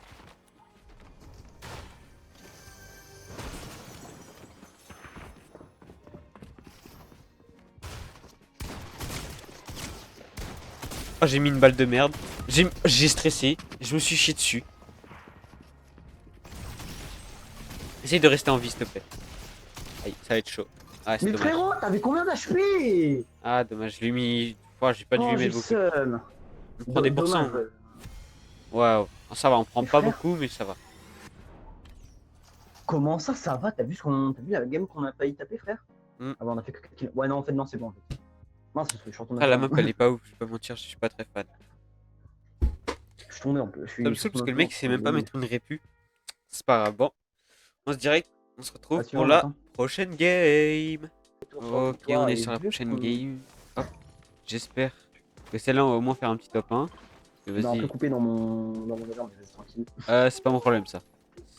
Oh, j'ai mis une balle de merde. J'ai stressé. Je me suis chié dessus. Essaye de rester en vie, s'il te plaît. Aïe, ça va être chaud. Ah, c'est Mais dommage. frérot, t'avais combien d'HP? Ah, dommage. Je lui ai mis. Oh, j'ai pas dû Oh, lui j'ai mettre le beaucoup. seum. On prend des pourcents. Dommage, ouais. Waouh. Ah, ça va, on prend Mais pas frère. beaucoup, mais ça va. Comment ça va? T'as vu la game qu'on a failli taper, frère? Hmm. Ah bah on a fait que 4 kills. Ouais, non, en fait, non, c'est bon, en fait. Mince, je suis retourné Après, la à map, elle est pas ouf. Je vais pas mentir, je suis pas très fan. Je suis tombé un peu. Je Ça me suis saoule parce que tombé le un peu mec sait même pas en mettre une répu. C'est pas grave. Bon, on se dirait on se retrouve Ah, pour suivant, la Martin. prochaine game. Tour sur la Ok, victoire on est et sur la vu prochaine qu'on- game. Hop, j'espère que celle-là, on va au moins faire un petit top 1. Il m'a un peu Vas-y. coupé dans mon délire, mais vas-y, tranquille. C'est pas mon problème, ça.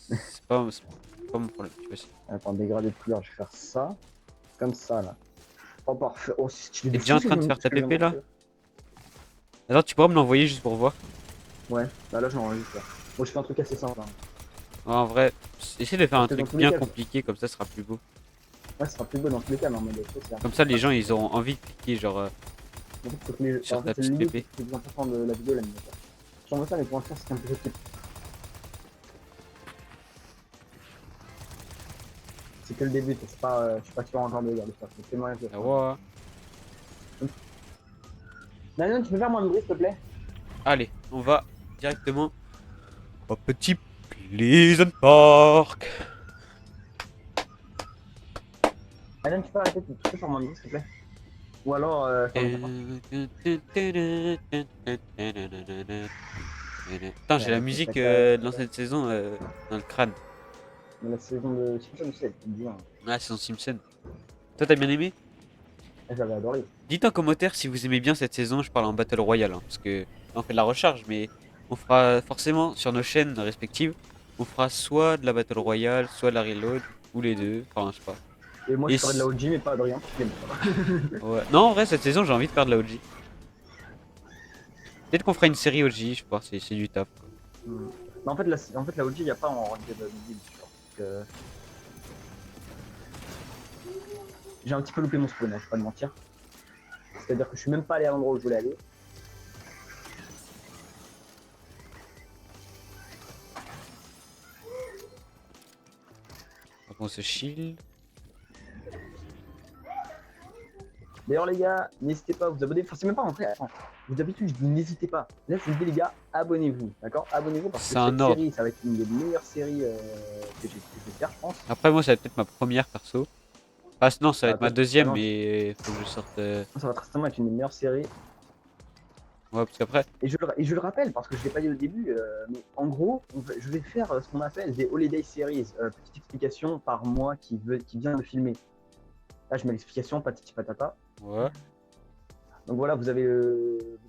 C'est pas mon problème, tu vois. Attends, dégradé de couleur, je vais faire ça. Comme ça, là. Oh, parfait. Oh, c'est stylé. T'es de déjà fou, en train de ce que faire ta je viens de PP, là? faire. Attends, tu pourras me l'envoyer juste pour voir. Ouais, bah là, je l'enregistre. Bon, je fais un truc assez simple. Hein. En vrai, essaye de faire un Parce que dans truc tous les bien cas, compliqué, comme ça sera plus beau. Ouais, ça sera plus beau dans tous les cas, mais en mode spécial. Comme ça, les gens, ils auront envie de cliquer, genre, En fait, faut que les... sur en ta fait, c'est petite le limite pépé. le plus important de la vidéo, l'animateur. J'envoie ça, mais pour l'instant, c'est un peu petit. C'est que le début, c'est pas, je suis pas sûr encore de regarder ça. C'est moyen que Ah ouais. Nanion, tu peux faire moins de bruit, s'il te plaît? Allez, on va directement au petit Pleasant Park. Nanion, tu peux arrêter de faire moins de bruit, s'il te plaît? Ou alors, ferme ta Putain, j'ai la musique de l'ancienne saison dans le crâne. Mais la saison de Simpson aussi, elle était bien. Ah, saison Simpson. Toi, t'as bien aimé? J'avais adoré. Dites en commentaire si vous aimez bien cette saison, je parle en Battle Royale, hein, parce que là, on fait de la recharge, mais on fera forcément sur nos chaînes respectives, on fera soit de la Battle Royale, soit de la Reload, ou les deux, enfin, je sais pas. Et moi, Et je ferais de la OG, mais pas Adrien. Ouais. Non, en vrai, cette saison, j'ai envie de faire de la OG. Peut-être qu'on fera une série OG, je pense, c'est du taf. Quoi. Mais en fait, la OG, il n'y a pas en ranked build, tu vois. Donc, j'ai un petit peu loupé mon spawn, hein, je vais pas te mentir. C'est-à-dire que je suis même pas allé à l'endroit où je voulais aller. Donc on se shield. D'ailleurs, les gars, n'hésitez pas à vous abonner. Enfin, c'est même pas rentré. Attends, vous d'habitude, je dis n'hésitez pas. Là, je vous dis, les gars, abonnez-vous. D'accord? Abonnez-vous parce que C'est un cette ordre. série, ça va être une des meilleures séries que je vais faire, je pense. Après, moi, ça va être peut-être ma première perso. Ah, non, ça va Ah, être ma toi, deuxième, ah non, mais faut que je sorte. ça va très certainement être une des meilleures séries. Ouais, parce qu'après, Et je le rappelle, parce que je ne l'ai pas dit au début, mais en gros, je vais faire ce qu'on appelle des Holiday Series. Petite explication par mois qui vient de filmer. Là, je mets l'explication, patati patata. ouais. Donc voilà, vous avez le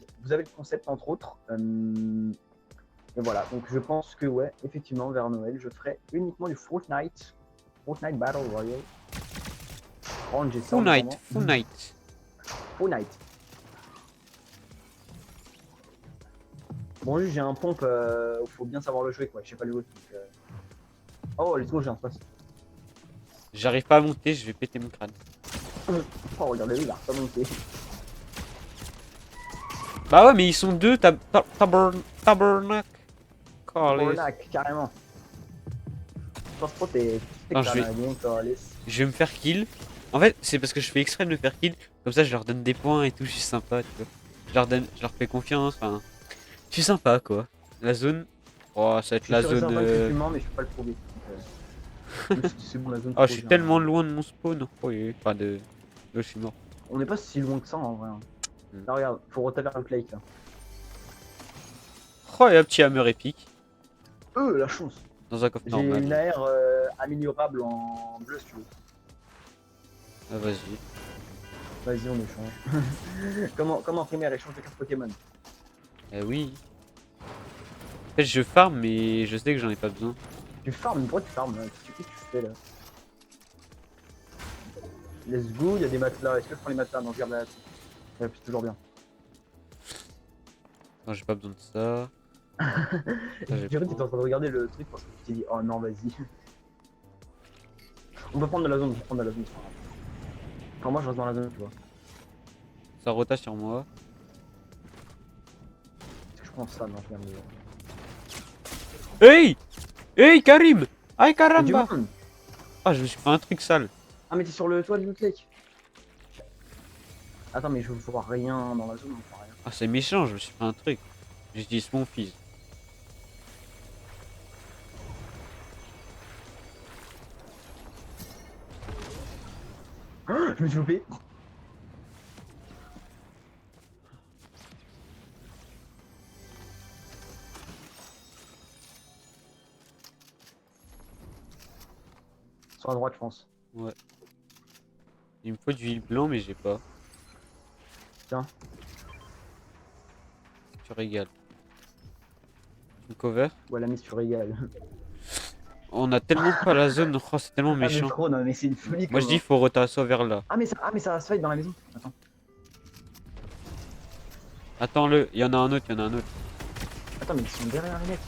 concept entre autres. Et voilà, donc je pense que ouais, effectivement, vers Noël, je ferai uniquement du Fortnite Battle Royale. Oh, j'ai ça en Fortnite, attendant. Fortnite. Fortnite. Bon, juste j'ai un pompe, faut bien savoir le jouer quoi, je sais pas le jouer. Donc, Oh, let's go, j'ai un space. J'arrive pas à monter, je vais péter mon crâne. Oh, regardez, il a pas monté. Bah ouais, mais ils sont deux, tabernacle. Bornak, carrément. Je pense trop t'es Non, je vais- canadien, Carlis. Je vais me faire kill. En fait, c'est parce que je fais exprès de me faire kill. Comme ça, je leur donne des points et tout, je suis sympa, tu vois. Je leur fais confiance, enfin. Je suis sympa, quoi. La zone. Oh, ça va être Je la suis sûr et zone. certain que tu mens, mais je peux pas le prouver. Donc, c'est bon, la zone. Oh, je trop suis bien. tellement loin de mon spawn. Oh, enfin, de. Là, je suis mort. On n'est pas si loin que ça en vrai. Hein. Hmm. Là, regarde, faut retaper le Clay là. Oh, et un petit hammer épique. La chance. Dans un coffre J'ai une normal. AR améliorable en bleu si tu veux. Ah, vas-y. Vas-y, on échange. comment primaire échange de cartes Pokémon? Eh oui. En fait, je farm, mais je sais que j'en ai pas besoin. Tu farmes, pourquoi tu farmes là? Qu'est-ce que tu fais là? Let's go, il y a des matelas. Est-ce que je prends les matelas? Non, je garde la. Ouais, c'est toujours bien. Non, j'ai pas besoin de ça. Ça, j'ai Jerry, pas. t'étais en train de regarder le truc parce que tu t'es dit, oh non, vas-y. On peut prendre de la zone, on peut prendre de la zone. Enfin, moi, je reste dans la zone, tu vois. Ça rota sur moi. Est-ce que je prends ça? Non, je viens de. Hey! Hey Karim! Aïe Y'a du caramba! monde. Ah, je me suis fait un truc sale. Ah, mais t'es sur le toit de notre lake. Attends, mais je vois rien dans la zone, on voit rien. Ah, c'est méchant, je me suis fait un truc. J'utilise mon fils. Je me suis loupé. Sur la droite, je pense. Ouais. Il me faut du huile blanc, mais j'ai pas. Tiens. Tu régales. Tu me cover? Ouais, la mise, tu régales. On a tellement pas la zone, oh, c'est tellement Ah, mais méchant. trop, non, mais c'est une folie Moi je comme. dis faut rota soit vers là. Ah, mais ça se fight dans la maison. Attends. Attends-le, il y en a un autre, il y en a un autre. Attends, mais ils sont derrière les mecs.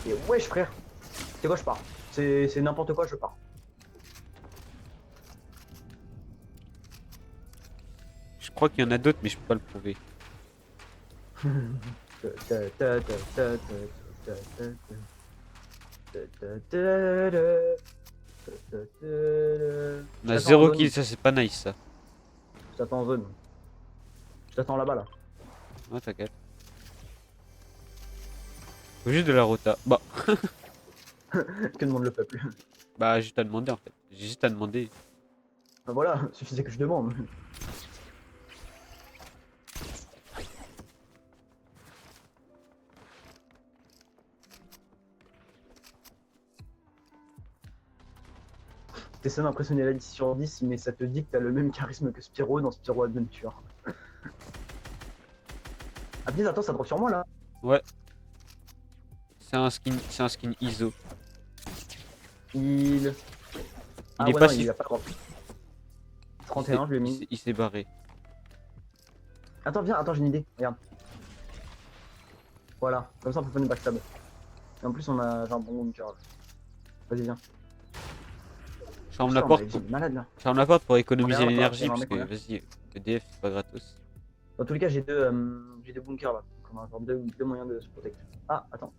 Et wesh, frère. C'est quoi, je pars. C'est n'importe quoi, je pars. Je crois qu'il y en a d'autres, mais je peux pas le prouver. On a 0 kill, ça c'est pas nice ça. Je t'attends en zone. Je t'attends là-bas là. Ouais, t'inquiète. Faut juste de la rota. Que demande le peuple? Bah, juste à demander en fait. J'ai juste à demander. Bah voilà, suffisait que je demande. T'essaies d'impressionner la 10 sur 10, mais ça te dit que t'as le même charisme que Spyro dans Spyro Adventure. Ah putain, attends, ça drop sur moi là. Ouais. C'est un skin ISO. Il. Ah est ouais, pas non, si- il a pas drop. 31, je lui ai mis. Il s'est barré. Attends, viens, attends, j'ai une idée. Regarde. Voilà, comme ça on peut pas nous backstab. Et en plus, on a j'ai un bon bunker. Vas-y, viens. Je ferme Putain, la on porte. a des malades là. Je ferme la porte pour économiser Regarde, l'énergie regarde, parce que regarde. vas-y, EDF c'est pas gratos. Dans tous les cas, j'ai deux bunkers là. Donc on a encore deux moyens de se protéger. Ah, attends.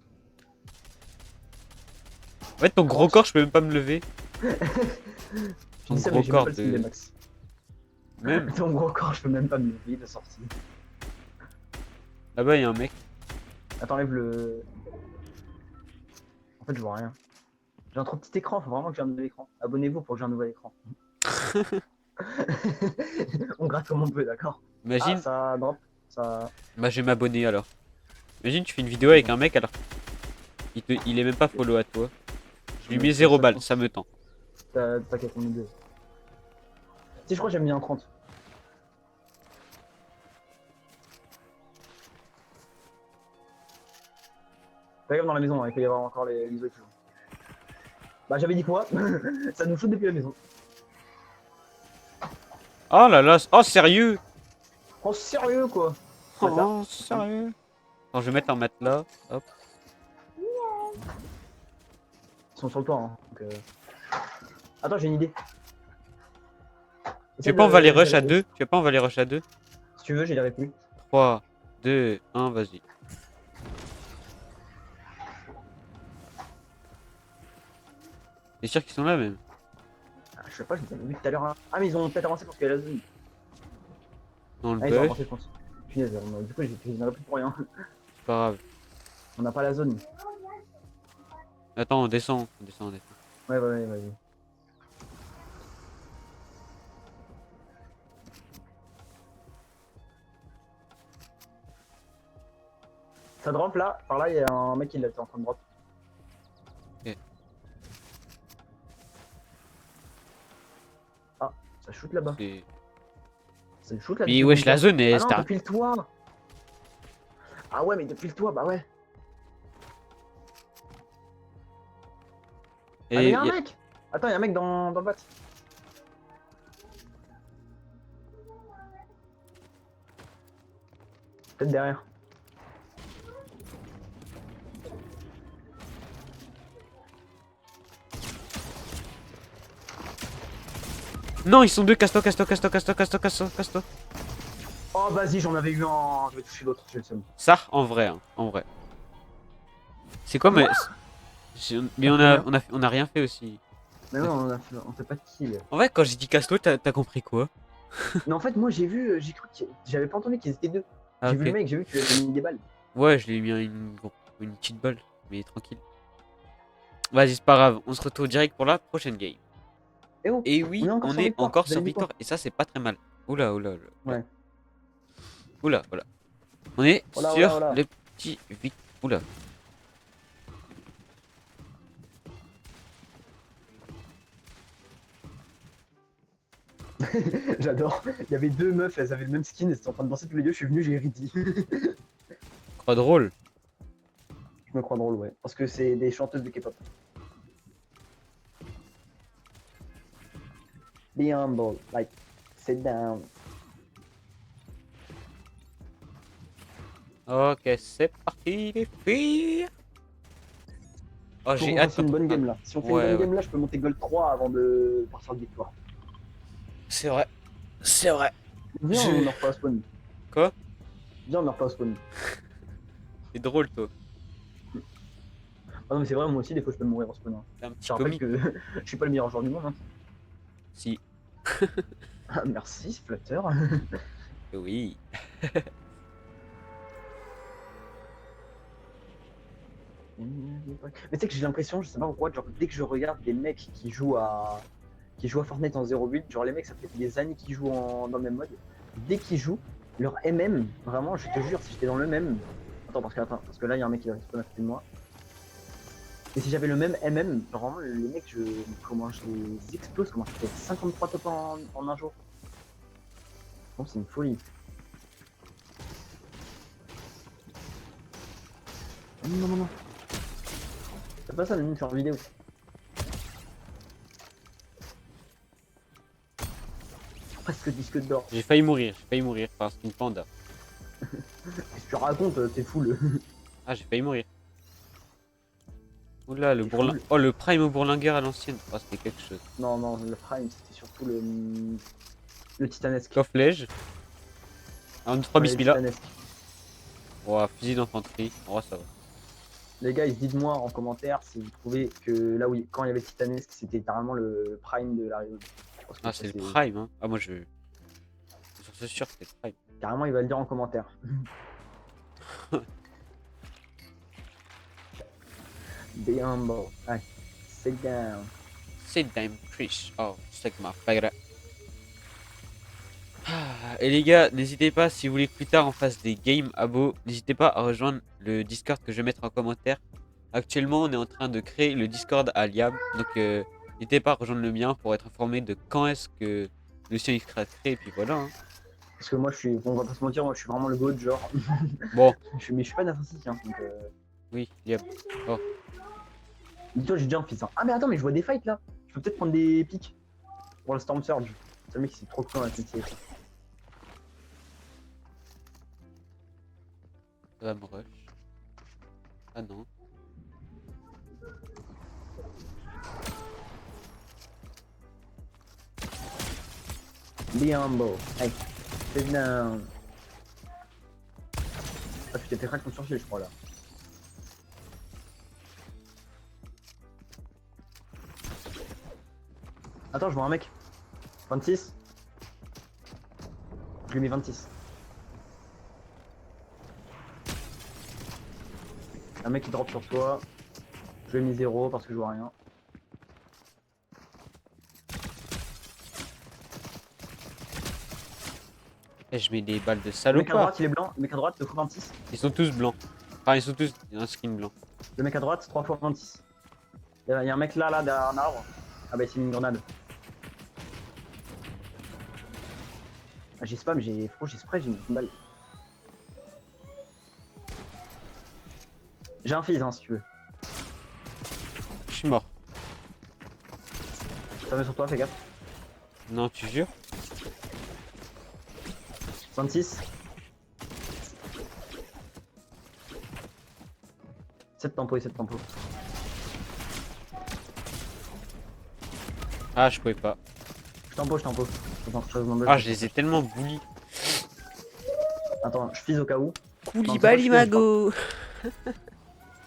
En fait, ton gros corps, je peux même pas me lever. Je Ton dis ça, gros mais j'ai même corps pas le skill des de. max. Même. Ton gros corps, je peux même pas me lever, il est sorti. Là-bas, il y a un mec. Attends, enlève le. En fait, je vois rien. J'ai un trop petit écran, faut vraiment que j'ai un nouvel écran. Abonnez-vous pour que j'ai un nouvel écran. On gratte comme on peut, d'accord. Imagine. Ah, ça drop. Ça. Bah, je vais m'abonner alors. Imagine, tu fais une vidéo avec un mec alors. Il est même pas follow à toi. Je lui mets 0 balles, ça me tend. T'inquiète, on est deux. Si, je crois que j'ai mis un 30. Fais gaffe dans la maison, hein, il peut y avoir encore les ISO et tout. Bah, j'avais dit quoi? Ça nous shoot depuis la maison. Oh là là, oh sérieux? Oh, sérieux quoi? Ouais, ça. Oh sérieux? Attends, je vais mettre un matelas. Hop. Ils sont sur le toit. Hein, donc, attends, j'ai une idée. Tu veux pas on va les rush à 2? Tu veux pas on va les rush à 2? Si tu veux, j'ai les plus. 3, 2, 1, vas-y. T'es sûr qu'ils sont là même? Ah, je sais pas, je les avais vu tout à l'heure. Hein. Ah, mais ils ont peut-être avancé parce qu'il y a la zone. Dans le Ah, ils ont bush, avancé, je pense. Punaise, du coup, je n'aurais plus pour rien. c'est pas grave. On n'a pas la zone. Attends, on descend, on descend, on descend. Ouais, vas-y. Ça drop là, par là, il y a un mec qui était en train de drop. Ok. Ah, ça shoot là-bas. C'est- Ça shoot là. Mais wesh, la zone est. Ah non, depuis le toit. Ah ouais, mais depuis le toit, bah ouais. Ah, mais il y a un mec. Attends, il y a un mec dans le bat. Peut-être derrière. Non, ils sont deux, casse-toi, casse-toi, casse-toi, casse-toi, casse-toi, casse-toi, casse-toi. Oh, vas-y, j'en avais eu un. Je vais toucher l'autre, j'ai le seum. Ça, en vrai, hein, en vrai. C'est quoi, mais. Mais Combien on a rien fait aussi. Mais non, on fait pas de kill. En vrai, quand j'ai dit casse-toi, t'as compris quoi? Mais en fait, moi j'ai vu, j'ai cru que j'avais pas entendu qu'ils étaient deux. Ah, J'ai vu le ok. mec, j'ai vu que tu lui avais mis des balles. Ouais, je lui ai mis une petite balle, mais tranquille. Vas-y, c'est pas grave, on se retrouve direct pour la prochaine game. Eh oh, Et on oui, est encore on sur est victoire. encore Vous sur avez dit quoi? victoire, et ça, c'est pas très mal. Oula, oula, oula. Ouais. Oula, voilà. On est Oh là, oh sur là, oh là. le petit Oula. J'adore. Il y avait deux meufs, elles avaient le même skin, elles étaient en train de danser tous les deux. Je suis venu, j'ai ridicule. Trop drôle. Je me crois drôle, ouais. Parce que c'est des chanteuses de K-pop. Be humble, like, sit down. Ok, c'est parti, les filles. Oh, Faut j'ai qu'on hâte fasse une bonne game là. Si on fait Ouais, une bonne ouais. game là, je peux monter Gold 3 avant de partir de victoire. C'est vrai. C'est vrai. Viens, Je- on meurt pas au spawn. Quoi? Viens, on meurt pas au spawn. C'est drôle, toi. Ah non, mais c'est vrai, moi aussi, des fois, je peux mourir au spawn. Hein. T'es un petit Je rappelle comique. que je suis pas le meilleur joueur du monde. Hein. Si. Ah, merci, c'est flatteur. Oui. Mais tu sais que j'ai l'impression, je sais pas pourquoi, genre dès que je regarde des mecs qui jouent à Fortnite en 0.8, genre les mecs ça fait des années qu'ils jouent dans le même mode, dès qu'ils jouent, leur MM, vraiment je te jure, si j'étais dans le même. Parce que là il y a un mec qui respawn à côté de moi. Et si j'avais le même MM, genre vraiment les mecs comment je les explose, comment je fais 53 top en un jour. Bon c'est une folie. Non non non. C'est pas ça le mine sur vidéo. Presque disque d'or. J'ai failli mourir par Skin Panda. Qu'est-ce que tu racontes, t'es fou le. Ah, j'ai failli mourir. Oula, le C'est bourlin. cool. Oh, le prime au bourlingueur à l'ancienne. Oh, c'était quelque chose. Non, non, le prime c'était surtout le titanesque. Cofflège. Un, 2, 3 Ouais, le bismillah. titanesque. Oh, fusil d'infanterie. Oh, ça va. Les gars, dites-moi en commentaire si vous trouvez que là où quand il y avait le titanesque, c'était littéralement le prime de la Rio. Ah, c'est le prime, hein. Ah, moi, je suis sûr que c'est le prime. Carrément, il va le dire en commentaire. Be humble. Allez, sit down. C'est Dime Trish. Oh, c'est ma fagra. Et les gars, n'hésitez pas, si vous voulez que plus tard on fasse des games abo, n'hésitez pas à rejoindre le Discord que je vais mettre en commentaire. Actuellement, on est en train de créer le Discord à Liam, donc n'hésitez pas à rejoindre le mien pour être informé de quand est-ce que le sien il sera créé, et puis voilà. Hein. Parce que moi, on va pas se mentir, moi je suis vraiment le goat, genre. Bon, Mais je suis pas d'infantique, hein, donc. oui, Liam. Oh, Dis-toi, j'ai déjà un fils. Hein. Ah, mais attends, mais je vois des fights là. Je peux peut-être prendre des pics pour le Storm Surge. C'est le mec qui s'est trop con à la TTF. ça va me rush. Ah non. Be humble. Hey, sit down. Ah, tu t'es fait crack ton sourcil, je crois là. Attends, je vois un mec. 26. Je lui ai mis 26. Un mec qui drop sur toi. Je lui ai mis 0 parce que je vois rien. Et je mets des balles de Le salaud. mec à droite, il est blanc. Le mec à droite, 2 x 26. Ils sont tous blancs. Enfin, ils sont tous un skin blanc. Le mec à droite, 3 x 26. Il y a un mec là, derrière un arbre. Ah bah c'est une grenade. Ah, j'ai spam, j'ai spray, j'ai mis une balle. J'ai un fils hein, si tu veux. Je suis mort. Ça va sur toi, fais gaffe. Non, tu jures? 26. 7 tempos et 7 tempos. Ah, je pouvais pas. Je t'en pose, je t'en pose. Attends, je demande- Ah, je les ai tellement bully. Attends, je fise au cas où. Koulibaly Mago.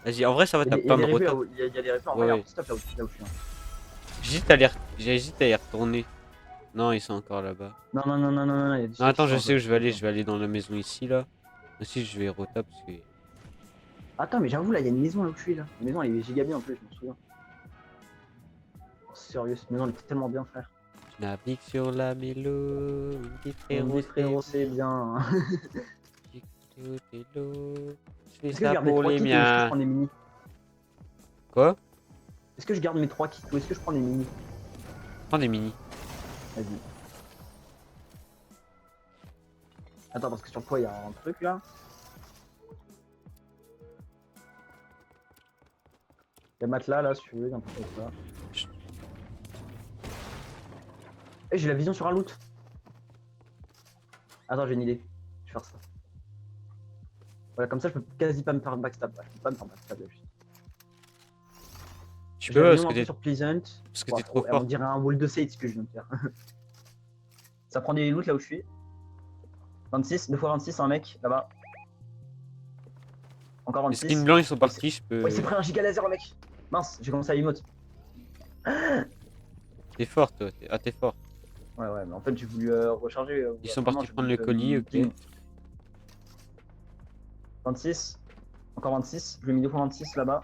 Vas-y, en vrai, ça va, Il y t'as a des, il y pas a me des répus retap. là-haut. Il y a des répus en Ouais, vrai, ouais. stop là où je suis. Hein. J'hésite à y retourner. Non, ils sont encore là-bas. Non, non, non, non, non, non, il y a des Non, trucs qui attends, je sont sais où je vais aller. encore. Je vais aller dans la maison ici, là. Aussi, je vais retap parce que. Attends, mais j'avoue, là, il y a une maison là où je suis là. La maison, elle est giga bien en plus, je me souviens. Sérieux, cette maison, elle était tellement bien, frère. Je navigue sur la mélo. Des On dit frérots, frérot, c'est bien. tout est l'eau. Je fais Est-ce que je ça garde mes pour 3 les kits ou est-ce que je miens. prends des minis? Quoi? Est-ce que je garde mes 3 kits ou est-ce que je prends des minis? Prends des mini. Vas-y. Attends, parce que sur le poids, il y a un truc là. Il y a matelas là, si tu veux, un peu comme ça. Eh, j'ai la vision sur un loot. Attends, j'ai une idée. Je vais faire ça. Voilà, comme ça, je peux quasi pas me faire backstab. Là. Je peux pas me faire backstab là, juste. Tu J'ai peux la parce vision que un peu t'es sur Pleasant. t'es trop On fort. dirait un wall de save ce que je viens de faire. Ça prend des loots là où je suis. 26, 2 x 26, un mec là-bas. Encore Les skins 26. blancs ils sont partis, je peux. Ouais, il s'est pris un giga laser le mec. Mince, j'ai commencé à emote. T'es fort toi. Ah, t'es fort. Ouais, ouais, mais en fait, j'ai voulu recharger. Ils sont vraiment, partis j'ai prendre voulu, le colis, ok. ping. 26. Encore 26. Je lui ai mis 2 x 26 là-bas.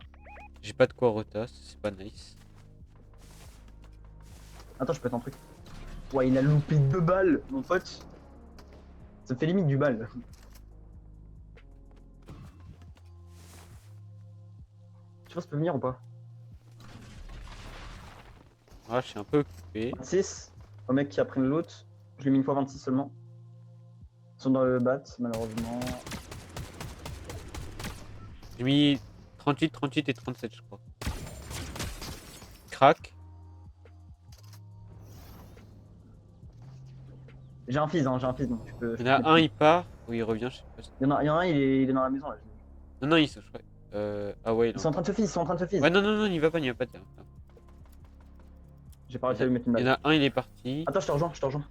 J'ai pas de quoi retasse, c'est pas nice. Attends, je peux être un truc. Ouais, il a loupé 2 balles, mon pote. Ça me fait limite du bal. Tu vois, ça peut venir ou pas? Ah, je suis un peu occupé. 26. Au mec qui a pris le loot. Je lui ai mis 1 x 26 seulement. Ils sont dans le bat, malheureusement. J'ai mis 38, 38 et 37 je crois. Crac. J'ai un fils, donc tu peux. Il y en a un, il part. Ou il revient, je sais pas. Il y en a un, il est dans la maison là. Non, non, il se. Je crois. Ah ouais, il Ils est sont en train de se fils, ils sont en train de se fils. Ouais, non, non, non, n'y va pas, n'y va pas. Tiens. J'ai pas réussi à lui mettre une Il y en balle. a un, il est parti. Attends, je te rejoins, je te rejoins.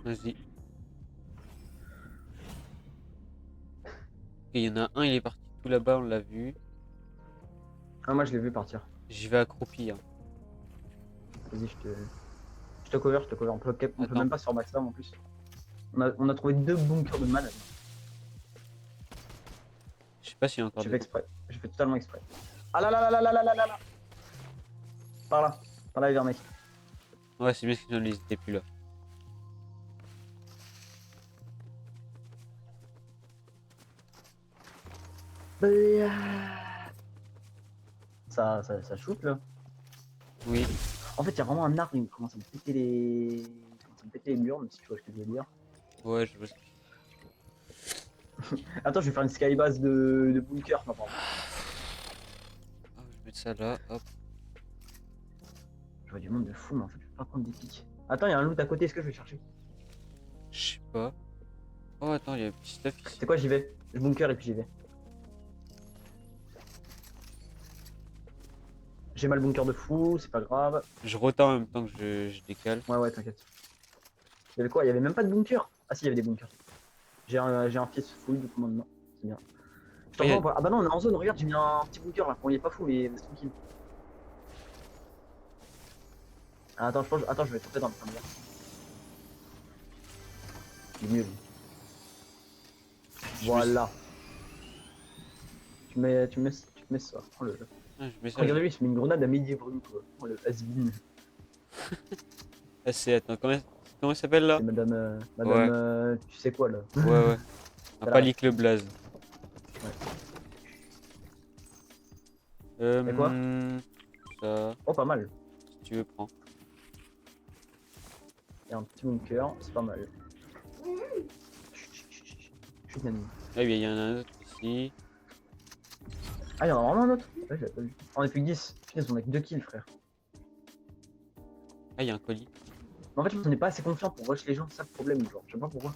Vas-y. Ok, il y en a un, il est parti tout là-bas, on l'a vu. Ah, moi je l'ai vu partir. J'y vais accroupi. Hein. Vas-y, je te cover, je te cover. On peut Attends. même pas se faire backstab en plus. On a trouvé 2 bunkers de malade. Je sais pas s'il y a encore J'ai des. fait exprès. J'ai fait totalement exprès. Ah là là là là là là là là là. Par là. Par là, vers mec. Ouais, c'est bien qu'ils n'étaient plus là. Ça shoot là. Oui. En fait, il y a vraiment un arbre, il commence à me péter les. Il commence à me péter les murs, mais si tu vois ce que je veux dire. Ouais, je vois. Attends, je vais faire une skybase de bunker maintenant. Ah, je vais mettre ça là, hop. Je vois du monde de fou, mais en fait, je vais pas prendre des pics. Attends, il y a un loot à côté, est-ce que je vais chercher? Je sais pas. Oh, attends, il y a un petit stuff ici. C'est quoi, j'y vais. Je bunker et puis j'y vais. J'ai mal bunker de fou, c'est pas grave. Je retends en même temps que je décale. Ouais, ouais, t'inquiète. Il y avait quoi? Il y avait même pas de bunker. Ah si, il y avait des bunkers. J'ai un fils full du commandement. C'est bien. Je te Ah, y a- rejoins ou pas? Ah bah non, on est en zone, regarde, j'ai mis un petit bunker là. Bon, il est pas fou, mais laisse tranquille. Ah, attends, attends, je vais tenter dans le premier. Il est mieux lui. Voilà. Tu mets ça. Oh, Ah, je mets ça. Regardez lui, il se met une grenade à midi brune quoi. Oh le has-been. Ah, c'est. Attends, comment il s'appelle là? C'est madame. Ouais. Tu sais quoi là? Ouais, ouais. Un Voilà. palique le blaze. Et quoi? Ça, Oh, pas mal. si tu veux, prends. Il y a un petit bunker, c'est pas mal. Je suis ami. Ah, oui, il y en a un autre ici. Ah, il y en a vraiment un autre? Ouais, je l'avais pas vu. On est plus que 10. Putain, on a que 2 kills, frère. Ah, il y a un colis. Mais en fait, je pense qu'on n'est pas assez confiant pour rush les gens, c'est ça le problème, genre. Je sais pas pourquoi.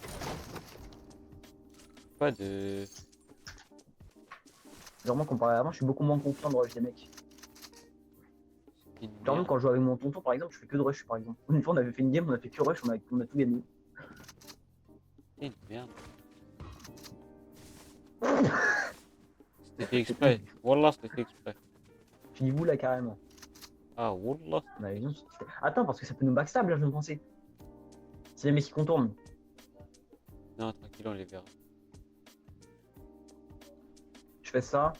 Pas de. Vraiment, comparé à avant, je suis beaucoup moins confiant de rush les mecs. Une Genre, même merde. quand je joue avec mon tonton, par exemple, je fais que de rush, par exemple. Une fois, on avait fait une game, on a fait que rush, on a tout gagné. C'est une merde. C'était fait exprès. Wallah, c'était fait exprès. Je dis vous là, carrément. Ah, wallah. On avait vu, attends, parce que ça peut nous backstab, là, je me pensais. C'est les mecs qui contournent. Non, tranquille, on les verra. Je fais ça.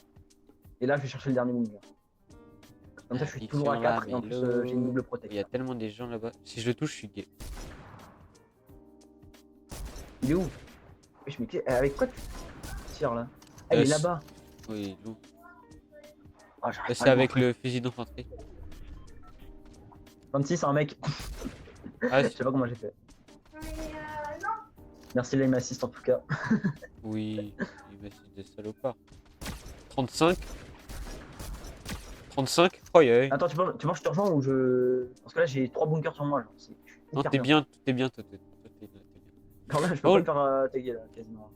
Et là, je vais chercher le dernier bunker. Comme ça, je suis toujours à 4 et en plus, j'ai une double Il y protection. a tellement des gens là-bas. Si je le touche, je suis gay. Il est où? Wesh, mais avec quoi tu tires là? Ah, il est là-bas. Oui, loup. Ah, j'arrive pas C'est à le avec montrer. le fusil d'infanterie. 26, c'est un mec. Ah, Je sais pas comment j'ai fait. Merci, là, il m'assiste en tout cas. oui. Mais c'est des salopards. 35. 35. Oh, yeah. Attends, tu penses que je te rejoins ou je. Parce que là, j'ai 3 bunkers sur moi. Genre, Non, t'es bien, t'es bien, toi, t'es bien. Alors là, je peux Oh. pas le faire taguer là, quasiment.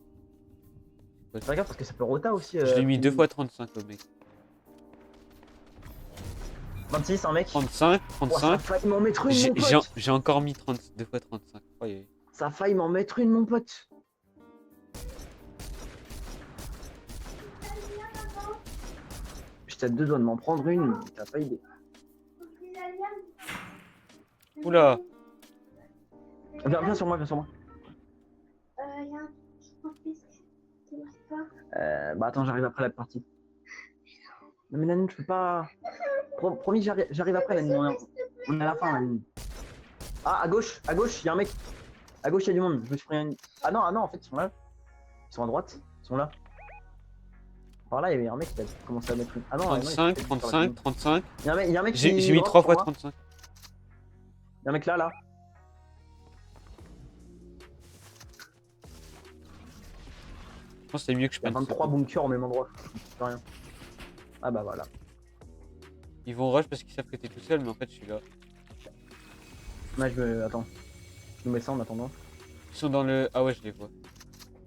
Ouais. Regarde, parce que ça peut rota aussi. Je l'ai mis 2 fois 35 au mec. 26, un mec. 35, Oh, ça a 35. failli m'en mettre une, mon pote. J'ai encore mis 2 fois 35. Oh, yeah. Ça a failli m'en mettre une, mon pote. J'étais à 2 doigts de m'en prendre une, mais t'as pas idée. Oula. Viens sur moi, viens sur moi. Il y a un truc qui marche pas. Bah attends, j'arrive après la partie. Non mais Nanine, je peux pas. Promis, j'arrive après Nanine. On est à la fin Nanine. Ah, à gauche, il y a un mec. À gauche, il y a du monde. Je me suis pris un. Ah non, en fait, ils sont là. Ils sont à droite. Ils sont là. Par là, il y avait un mec qui a commencé à mettre une. Ah non, 35, 35, 35. Il y a un mec J'ai qui mis drop 3 sur fois moi. 35. Il y a un mec là. Je pense que c'est mieux que je Il y a prenne 23 ça. bunkers au même endroit. C'est rien. Ah bah voilà. Ils vont rush parce qu'ils savent que t'es tout seul, mais en fait, je suis là. Là, je me. Attends. Je nous mets ça en attendant. Ils sont dans le. Ah ouais, je les vois.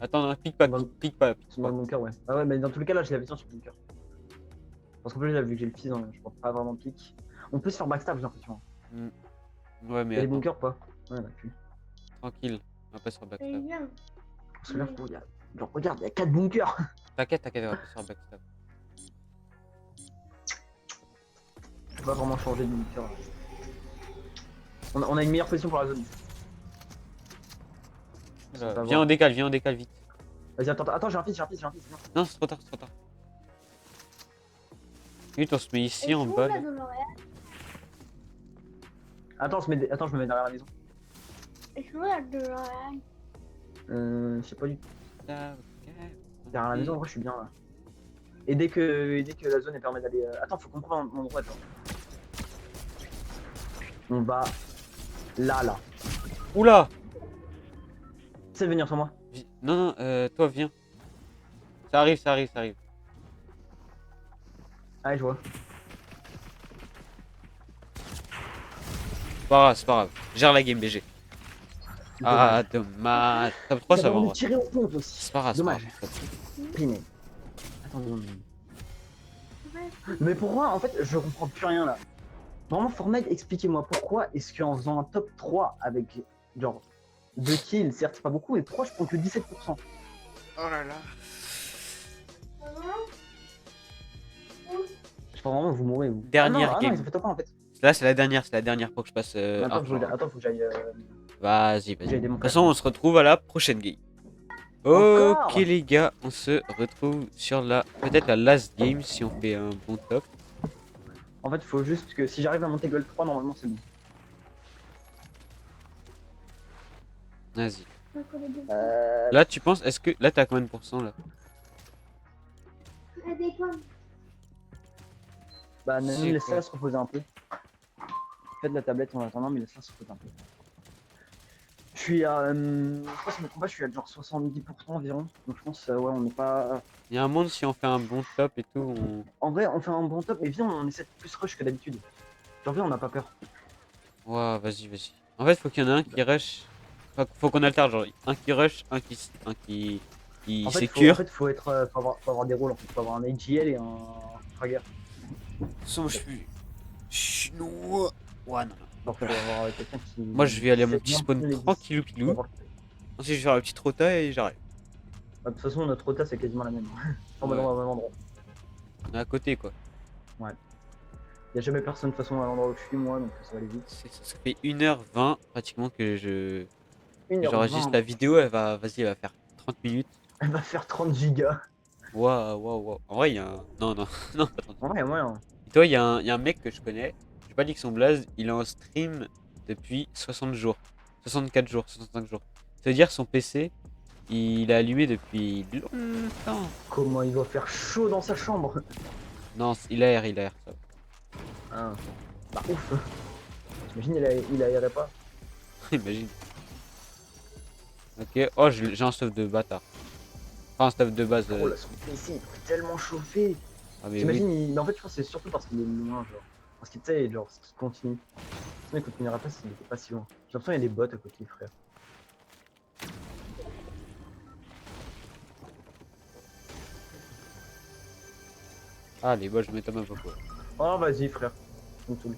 Attends, non, pique pas, Dans le- pique pas. Ils sont dans le bunker, ouais. Ah ouais, mais dans tous les cas, là, j'ai la vision sur le bunker. Parce qu'en plus, là, vu que j'ai le fils, je pense pas vraiment pique. On peut se faire backstab, j'ai l'impression. Ouais, Il mais y a des attends, bunkers, pas? Ouais, on a plus. tranquille. On va pas sur Et backstab. bien. Parce que là, il y a. Genre, regarde, il y a 4 bunkers. T'inquiète, on va pas sur backstab. Je peux pas vraiment changer de bunker. Là. On a une meilleure position pour la zone. Voilà. pas Viens, on décale vite. Vas-y, attends, j'ai un fils. viens. Non, c'est trop tard, Vite, on se met ici en bas. Là. Attends, je me mets derrière la maison. Et je vois de l'oreille. Je sais pas du tout. Derrière la maison, en vrai, je suis bien là. Et dès que la zone elle permet d'aller. Attends, faut qu'on trouve un endroit, genre. On va là. Oula. C'est de venir sur moi. Non, toi, viens. Ça arrive. Allez, je vois. C'est pas grave. Gère la game, BG. Ah, dommage. Top 3, ça va. On est tiré au compte aussi. C'est pas grave. Dommage. c'est pas grave. Piné. Attends. Mais pourquoi, en fait, je comprends plus rien là. Vraiment, Fortnite, expliquez-moi pourquoi est-ce qu'en faisant un top 3 avec genre 2 kills, certes c'est pas beaucoup, mais pourquoi je prends que 17%? Oh là là. Je pense vraiment que vous mourrez vous. Dernière ah non, game. ils ont fait top 1 en fait. Là, c'est la dernière pour que je passe. Attends, argent. faut que j'aille. Vas-y. J'ai De des toute façon, on se retrouve à la prochaine game. Encore Ok les gars, on se retrouve sur peut-être la last game si on fait un bon top. En fait, il faut juste que si j'arrive à monter Gold 3, normalement c'est bon. Vas-y. Euh... Là, tu penses, est-ce que là t'as combien de pourcents là? Bah, C'est Nani, laisse quoi ça se reposer un peu. Faites la tablette en attendant, mais laisse ça se reposer un peu. Je suis à. Je crois que si je me trompe pas, je suis à genre 70% environ. Donc je pense, ouais, on n'est pas. Il y a un monde si on fait un bon top et tout. En vrai, on fait un bon top, mais viens, on essaie de plus rush que d'habitude. Genre, viens, on n'a pas peur. Ouah, vas-y. En fait, faut qu'il y en ait un qui rush. Faut qu'on alterne, genre un qui rush, un qui En fait, sécure. faut être, faut avoir des rôles en fait. Faut avoir un AGL et un Fragger. De toute façon, je Chinois. Ouais, non, non. Alors, faut avoir quelqu'un qui. Moi, je vais aller à mon sait petit bien spawn prendre les tranquillou décisions, pilou. avoir- Ensuite, je vais faire la petite rota et j'arrive. De toute façon, notre rota, c'est quasiment la même. On va Ouais. dans le même endroit. On est à côté, quoi. Il n'y a jamais personne de toute façon à l'endroit où je suis, moi, donc ça va aller vite. Ça fait 1h20 pratiquement que j'enregistre 1h20, la vidéo. Vas-y, elle va faire 30 minutes. elle va faire 30 gigas. Waouh, waouh, waouh. En vrai, il y a un. Non, non, non, pas 30 minutes. Ouais, hein. Et toi, il y a un mec que je connais. J'ai pas dit que son blaze, il est en stream depuis 60 jours. 64 jours, 65 jours. Ça veut dire que son PC, il est allumé depuis longtemps. Comment il va faire chaud dans sa chambre. Non, il aère, ça. Ah, bah ouf. T'imagines, il aérait pas. Imagine. Ok, oh, j'ai un stuff de bâtard. Enfin, un stuff de base. Oh là, son PC, il doit tellement chauffer. Ah, mais oui. T'imagines, mais en fait, je pense que c'est surtout parce qu'il est loin, genre. Parce qu'il, tu sais, genre, qu'il continue. Sinon, il continuerait pas s'il était pas si loin. J'ai l'impression qu'il y a des bots à côté, frère. Ah, les bots, je mets ta main beaucoup. Oh, vas-y, frère. Ça me saoule.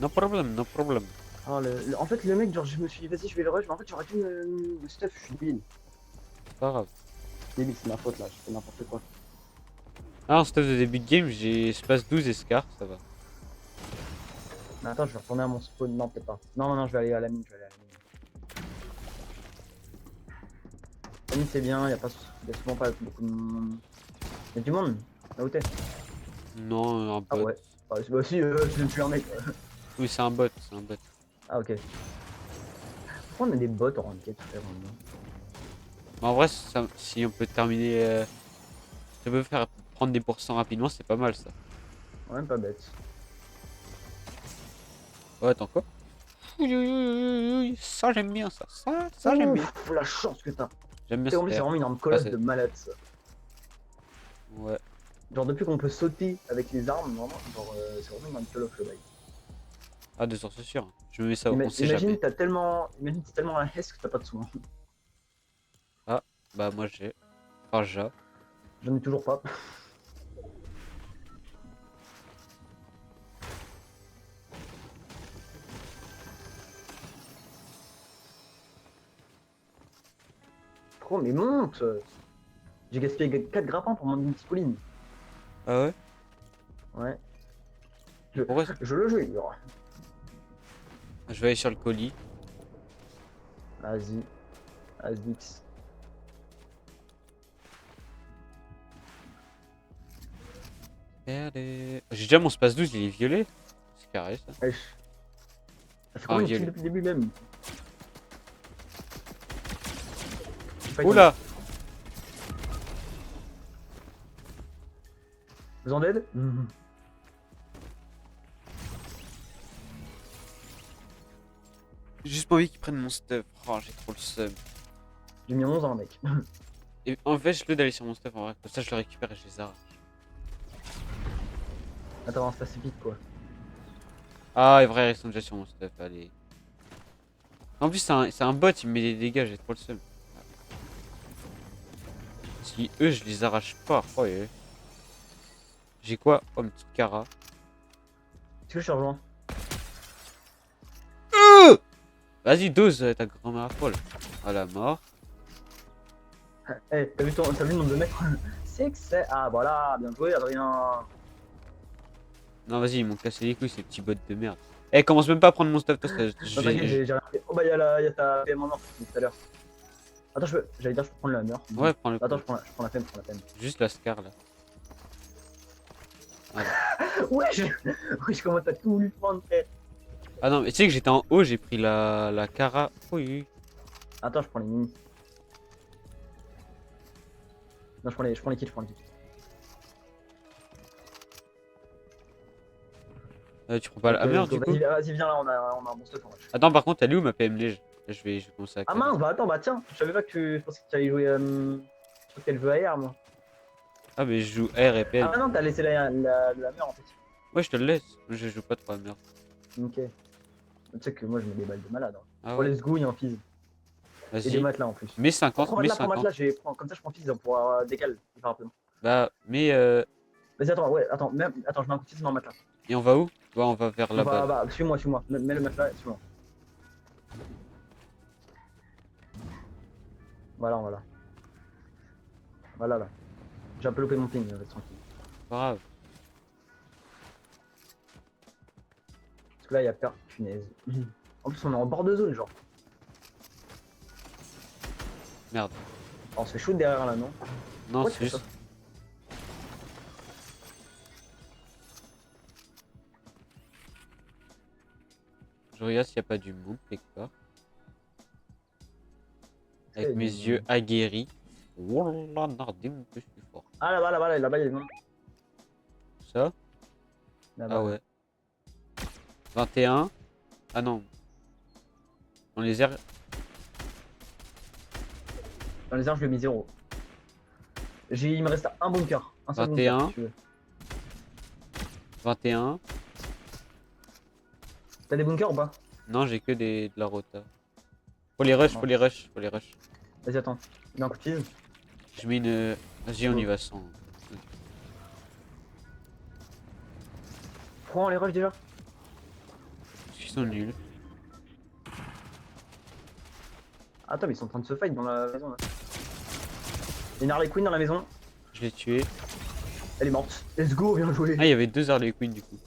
No problem, no problem. Ah, en fait, le mec, genre, je me suis dit, vas-y, je vais le rush, mais en fait, j'aurais dû le stuff, je suis débile. Pas grave. Débile, c'est ma faute là, je fais n'importe quoi. Ah, en stuff de début de game, j'ai espace 12 et Scar, ça va. Mais attends, je vais retourner à mon spawn. Non, peut-être pas. Non, je vais aller à la mine, La mine, c'est bien, y a souvent pas beaucoup de monde. Y'a du monde, là où t'es. Non, un bot. Ah ouais. Bah si, je tué un mec. Oui, c'est un bot, c'est un bot. Ah ok. Pourquoi on a des bots en ranked, frère, maintenant? Mais en vrai, si on peut terminer. Ça peut faire prendre des pourcents rapidement, c'est pas mal ça. Ouais, pas bête. Ouais, attends quoi? Ça j'aime bien ça. Ça j'aime bien. Ouf, la chance que t'as. J'aime bien En plus, c'est ça. vraiment une arme colosse c'est- de malade, ça. Ouais. Genre, depuis qu'on peut sauter avec les armes, vraiment, genre, c'est vraiment une arme colosse, le bail. Ah, de source sûre. Je me mets ça, on sait Imagine, jamais. t'as tellement un hess que t'as pas de soin. Bah, moi j'ai. Raja. J'en ai toujours pas. Trop, mais monte! J'ai gaspillé 4 grappins pour mon petite colline. Ah ouais? Ouais, Pourquoi je le jure. je vais aller sur le colis. Vas-y. Azix. J'ai déjà mon space 12, il est violet. C'est carré ça. Wesh. Ça fait combien de kills violet. depuis le début même? Oula! Vous en dead? J'ai juste pas envie qu'ils prennent mon stuff. Oh, j'ai trop le seum. J'ai mis 11 ans, mec. Et empêche-le d'aller sur mon stuff en vrai. Comme ça, je le récupère et je les arrache. Attends, c'est assez vite quoi. Ah, et vrai, ils sont déjà sur mon stuff. Allez. En plus, c'est un bot, il me met des dégâts, j'ai trop le seum. Si eux, je les arrache pas. Oh, yeah. J'ai quoi? Oh, une petite cara. Est-ce que je suis rejoint? Vas-y, dose ta grand-mère à poil. Voilà, mort. Eh, t'as vu le nombre de mecs? C'est que c'est. Ah voilà, bien joué, Adrien. Non, vas-y, ils m'ont cassé les couilles, ces petits bots de merde. Eh, commence même pas à prendre mon stuff, toi, Non, t'inquiète, j'ai rien fait. Oh bah y'a ta PM en or tout à l'heure. Attends, j'allais dire, je peux prendre la hammer. Ouais, prends le. Attends, je prends la PM, Juste la scar là. Wesh Wesh, comment t'as tout voulu prendre, frère? Ah non, mais tu sais que j'étais en haut, j'ai pris la cara. Oui. Attends, je prends les minis. Non, je prends les kits, Tu prends pas la hammer let's go. du coup? Vas-y, viens là, on a un bon stuff en vrai. Attends, par contre, elle est où ma PM Lege? Je vais commencer à. Ah mince, bah attends, bah tiens, je savais pas que je pensais que tu allais jouer. Je pensais qu'elle veut AR, moi. Ah, mais je joue R et PM. Ah non, t'as laissé la mer en fait. Ouais, je te le laisse. Je joue pas trop à merde. Ok. Tu sais que moi je mets des balles de malade. Hein. Ah Oh, ouais. let's go, il y a un fizz. Et des Vas-y. matelas en plus. Mets 50, Prends mets matelas, 50. comme ça je prends fizz pour pouvoir décaler hyper rapidement. Bah, mais. Vas-y, attends, ouais, attends, je mets un coup de fizz dans le matelas. Et on va où? Ouais, on va vers là-bas. Bah, suis-moi, suis-moi. Mets le matelas, suis-moi. Voilà, voilà. Voilà, là. J'ai un peu loupé mon ping, reste tranquille. Pas grave. Parce que là, il y a peur. Punaise. En plus, on est en bord de zone, genre. Merde. On se fait shoot derrière là, non? Non, Ouais, c'est c'est juste. ça. Je regarde s'il n'y a pas du monde quelque part. Avec Eh, mes du- yeux aguerris. Wallah, Nardim, que je suis fort. Ah, là-bas, il y a des noms. Ça? Là-bas. Ah ouais. 21. Ah non. On les airs. Dans les airs, je lui ai mis 0. Il me reste un bunker. Un seul 21. bunker, si tu veux. 21. T'as des bunkers ou pas? Non, j'ai que de la rota. Faut les rush, faut les rush, faut les rush. Vas-y, attends. Il y a un coup de fil. Je mets une. Vas-y, on y va sans. Prends les rushs déjà. Parce qu'ils sont nuls. Attends, mais ils sont en train de se fight dans la maison là. Il y a une Harley Quinn dans la maison. Je l'ai tué. Elle est morte. Let's go, bien joué. Ah, il y avait deux Harley Quinn du coup.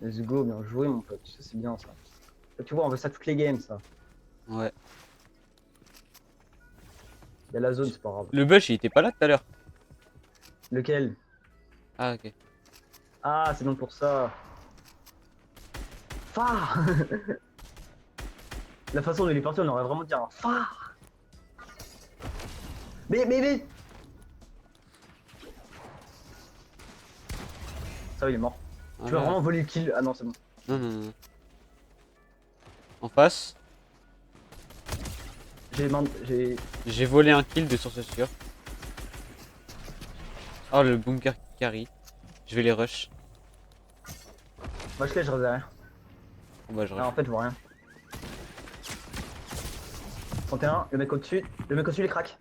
Let's go, bien joué, mon pote. Ça, c'est bien ça. Ça, tu vois, on veut ça toutes les games, ça. Ouais. Il y a la zone, c'est pas grave. Le bush, il était pas là tout à l'heure. Lequel? Ah, ok. Ah, c'est donc pour ça. Phare. La façon dont il est parti, on aurait vraiment dit un phare. Mais. Ça va, il est mort. Ah, Tu vas là. vraiment voler le kill. Ah non, c'est bon. Non, non, non. En face, J'ai. j'ai volé un kill de source sûre. Oh, le bunker qui carry. Je vais les rush. Moi, je reste derrière. Bon, bah, je Ah, rush. en fait, je vois rien. 31, le mec au-dessus. Le mec au-dessus, il est crack.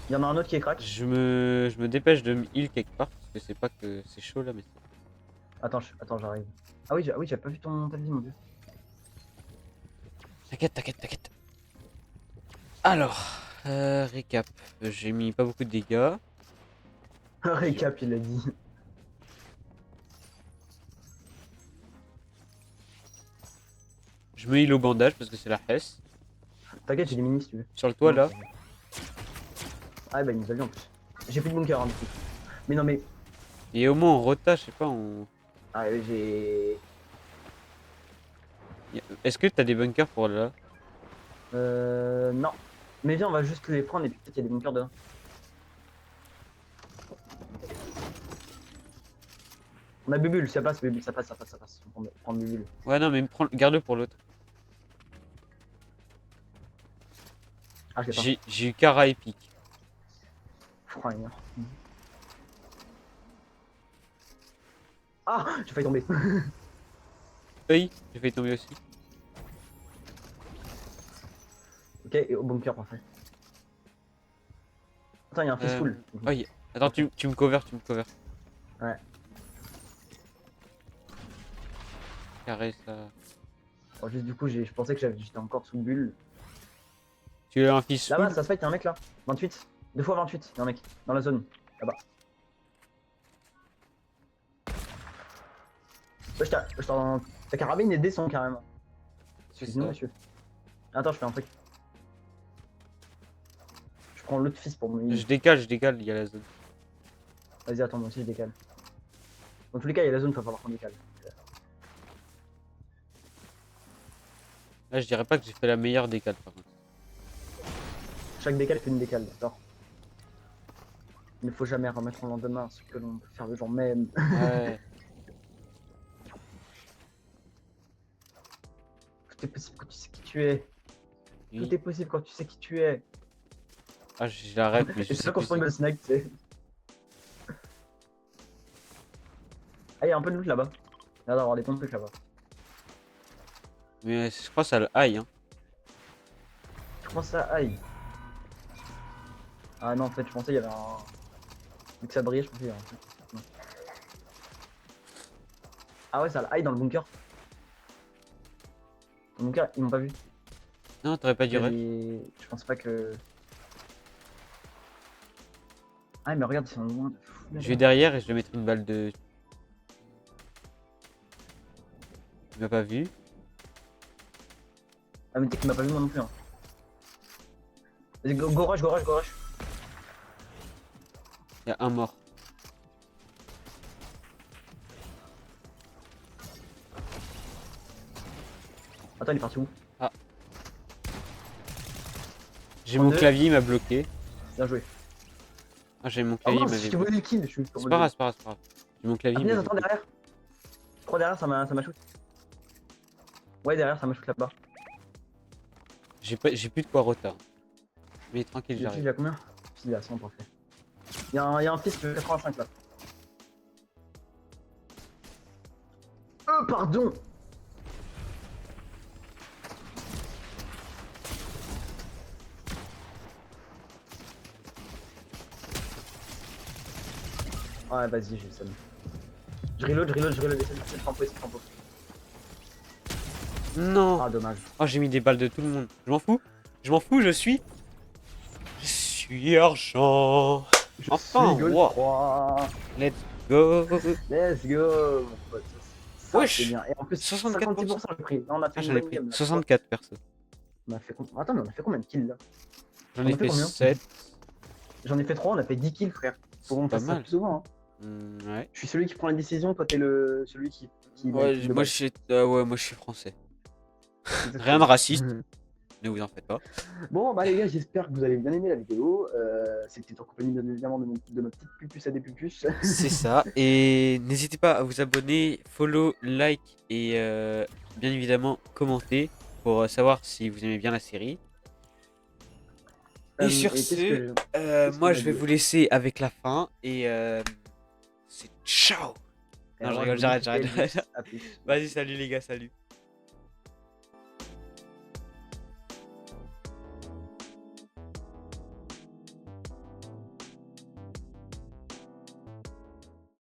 Il y en a un autre qui est crack. Je me dépêche de me heal quelque part parce que c'est pas que c'est chaud là, mais Attends, j'arrive. Ah oui, j'ai pas vu ta vie, mon dieu. t'inquiète, t'inquiète, t'inquiète. Alors, récap. J'ai mis pas beaucoup de dégâts. Récap, il a dit. Je me heal au bandage parce que c'est la Hess. T'inquiète, j'ai des minis si tu veux. Sur le toit là. Ah bah il nous a vu en plus. J'ai plus de bunker hein, du coup. Mais non mais. Et au moins en rota, je sais pas, on... Ah j'ai. Est-ce que t'as des bunkers pour là? Non. Mais viens on va juste les prendre et puis peut-être qu'il y a des bunkers dedans. On a Bubule, ça passe Bubule, ça passe. On prend Bubule. Ouais, non, mais garde-le pour l'autre. Ah je l'ai pas. J'ai eu Kara épique. Je crois rien. Ah j'ai failli tomber. Oui, j'ai failli tomber aussi. Ok, et au bunker parfait. Attends, il y a un fistful. Oh, attends, tu me cover, tu me cover. Ouais. Carré ça. Bon, juste du coup, je pensais que j'étais encore sous bulle. Tu as un fils Là-bas, full? ça se fait, il y a un mec là. 28. 2 fois 28, il y a un mec. Dans la zone. Là-bas. Ouais, ta carabine et descend carrément. C'est Excuse-nous, ça. monsieur. Attends, je fais un truc. Je prends l'autre fils pour me. Je décale, il y a la zone. Vas-y, attends, moi aussi je décale. Dans tous les cas, il y a la zone, il va falloir qu'on décale. Là, je dirais pas que j'ai fait la meilleure décale par contre. Chaque décale fait une décale, d'accord. Il ne faut jamais remettre au lendemain ce que l'on peut faire le jour même. Ouais. Tout est possible quand tu sais qui tu es. Oui. Tout est possible quand tu sais qui tu es. Ah, j'arrête, mais je Et c'est sais ça qu'on plus. se prend une balle snack, tu sais. Ah, il y a un peu de loot là-bas. Il y a d'avoir des pompes là-bas. Mais je crois que ça le high, hein. Je pense ça aïe. Ah non, en fait, je pensais il y avait un. Vu que ça brillait, je pensais il y avait un truc. Non. Ah ouais, ça a hide dans le bunker. Dans le bunker, ils m'ont pas vu. Non, t'aurais pas dû rush. Je pense pas que. Ah, mais regarde, ils sont loin de fou. Je vais derrière et je vais mettre une balle de. Il m'a pas vu. Ah, mais t'es qu'il m'a pas vu moi non plus. Hein. Vas-y, go rush, go rush, go rush. Il y a un mort. Attends, il est parti où? J'ai mon 32. clavier, il m'a bloqué. Bien joué. Ah, j'ai mon Ah clavier, non, il si m'avait je te bloqué. volé le kill, je suis C'est pas grave, c'est pas grave, c'est pas grave. J'ai mon Ah, clavier, il punaise, m'a attends, bloqué. derrière. Je crois derrière, ça m'a shoot. Ouais, derrière, ça m'a shoot là-bas. J'ai plus de quoi retard. Mais tranquille, Le kill, il j'arrive. a combien? Il a 100, parfait. Il y a un fils de 85 là. Pardon! Ouais, vas-y, j'ai le seum. Je reload, essaie de tempo. Non. Ah, dommage. Oh, j'ai mis des balles de tout le monde. Je m'en fous. Je m'en fous, je suis argent. Je Enfin, suis gold wow. 3. Let's go. Let's go, mon pote. Ça, Wesh. c'est bien. Et en plus, 64%. 56% le prix. Là, on a fait Ah, une j'en ai bonne pris game. Là. 64 perso. On a fait... Attends, mais on a fait combien de kills là? J'en On ai a fait fait combien 7. J'en ai fait 3, on a fait 10 kills, frère. Faut qu'on Pas fasse ça mal. plus souvent. Hein. Ouais. Je suis celui qui prend la décision, toi, t'es celui qui met Ouais, le kill de moi, base. ouais, moi je suis français. Rien de raciste, ne vous en faites pas. Bon, bah les gars, j'espère que vous avez bien aimé la vidéo. C'était en compagnie bien évidemment de ma petite pupus à des pupus. C'est ça. Et n'hésitez pas à vous abonner, follow, like et bien évidemment commenter pour savoir si vous aimez bien la série. Et sur qu'est-ce ce, qu'est-ce moi qu'on a je vais dit vous laisser avec la fin et c'est ciao. Non, je moi, rigole, vous dis, j'arrête, c'était j'arrête. Elvis. À plus. Vas-y, salut les gars, salut.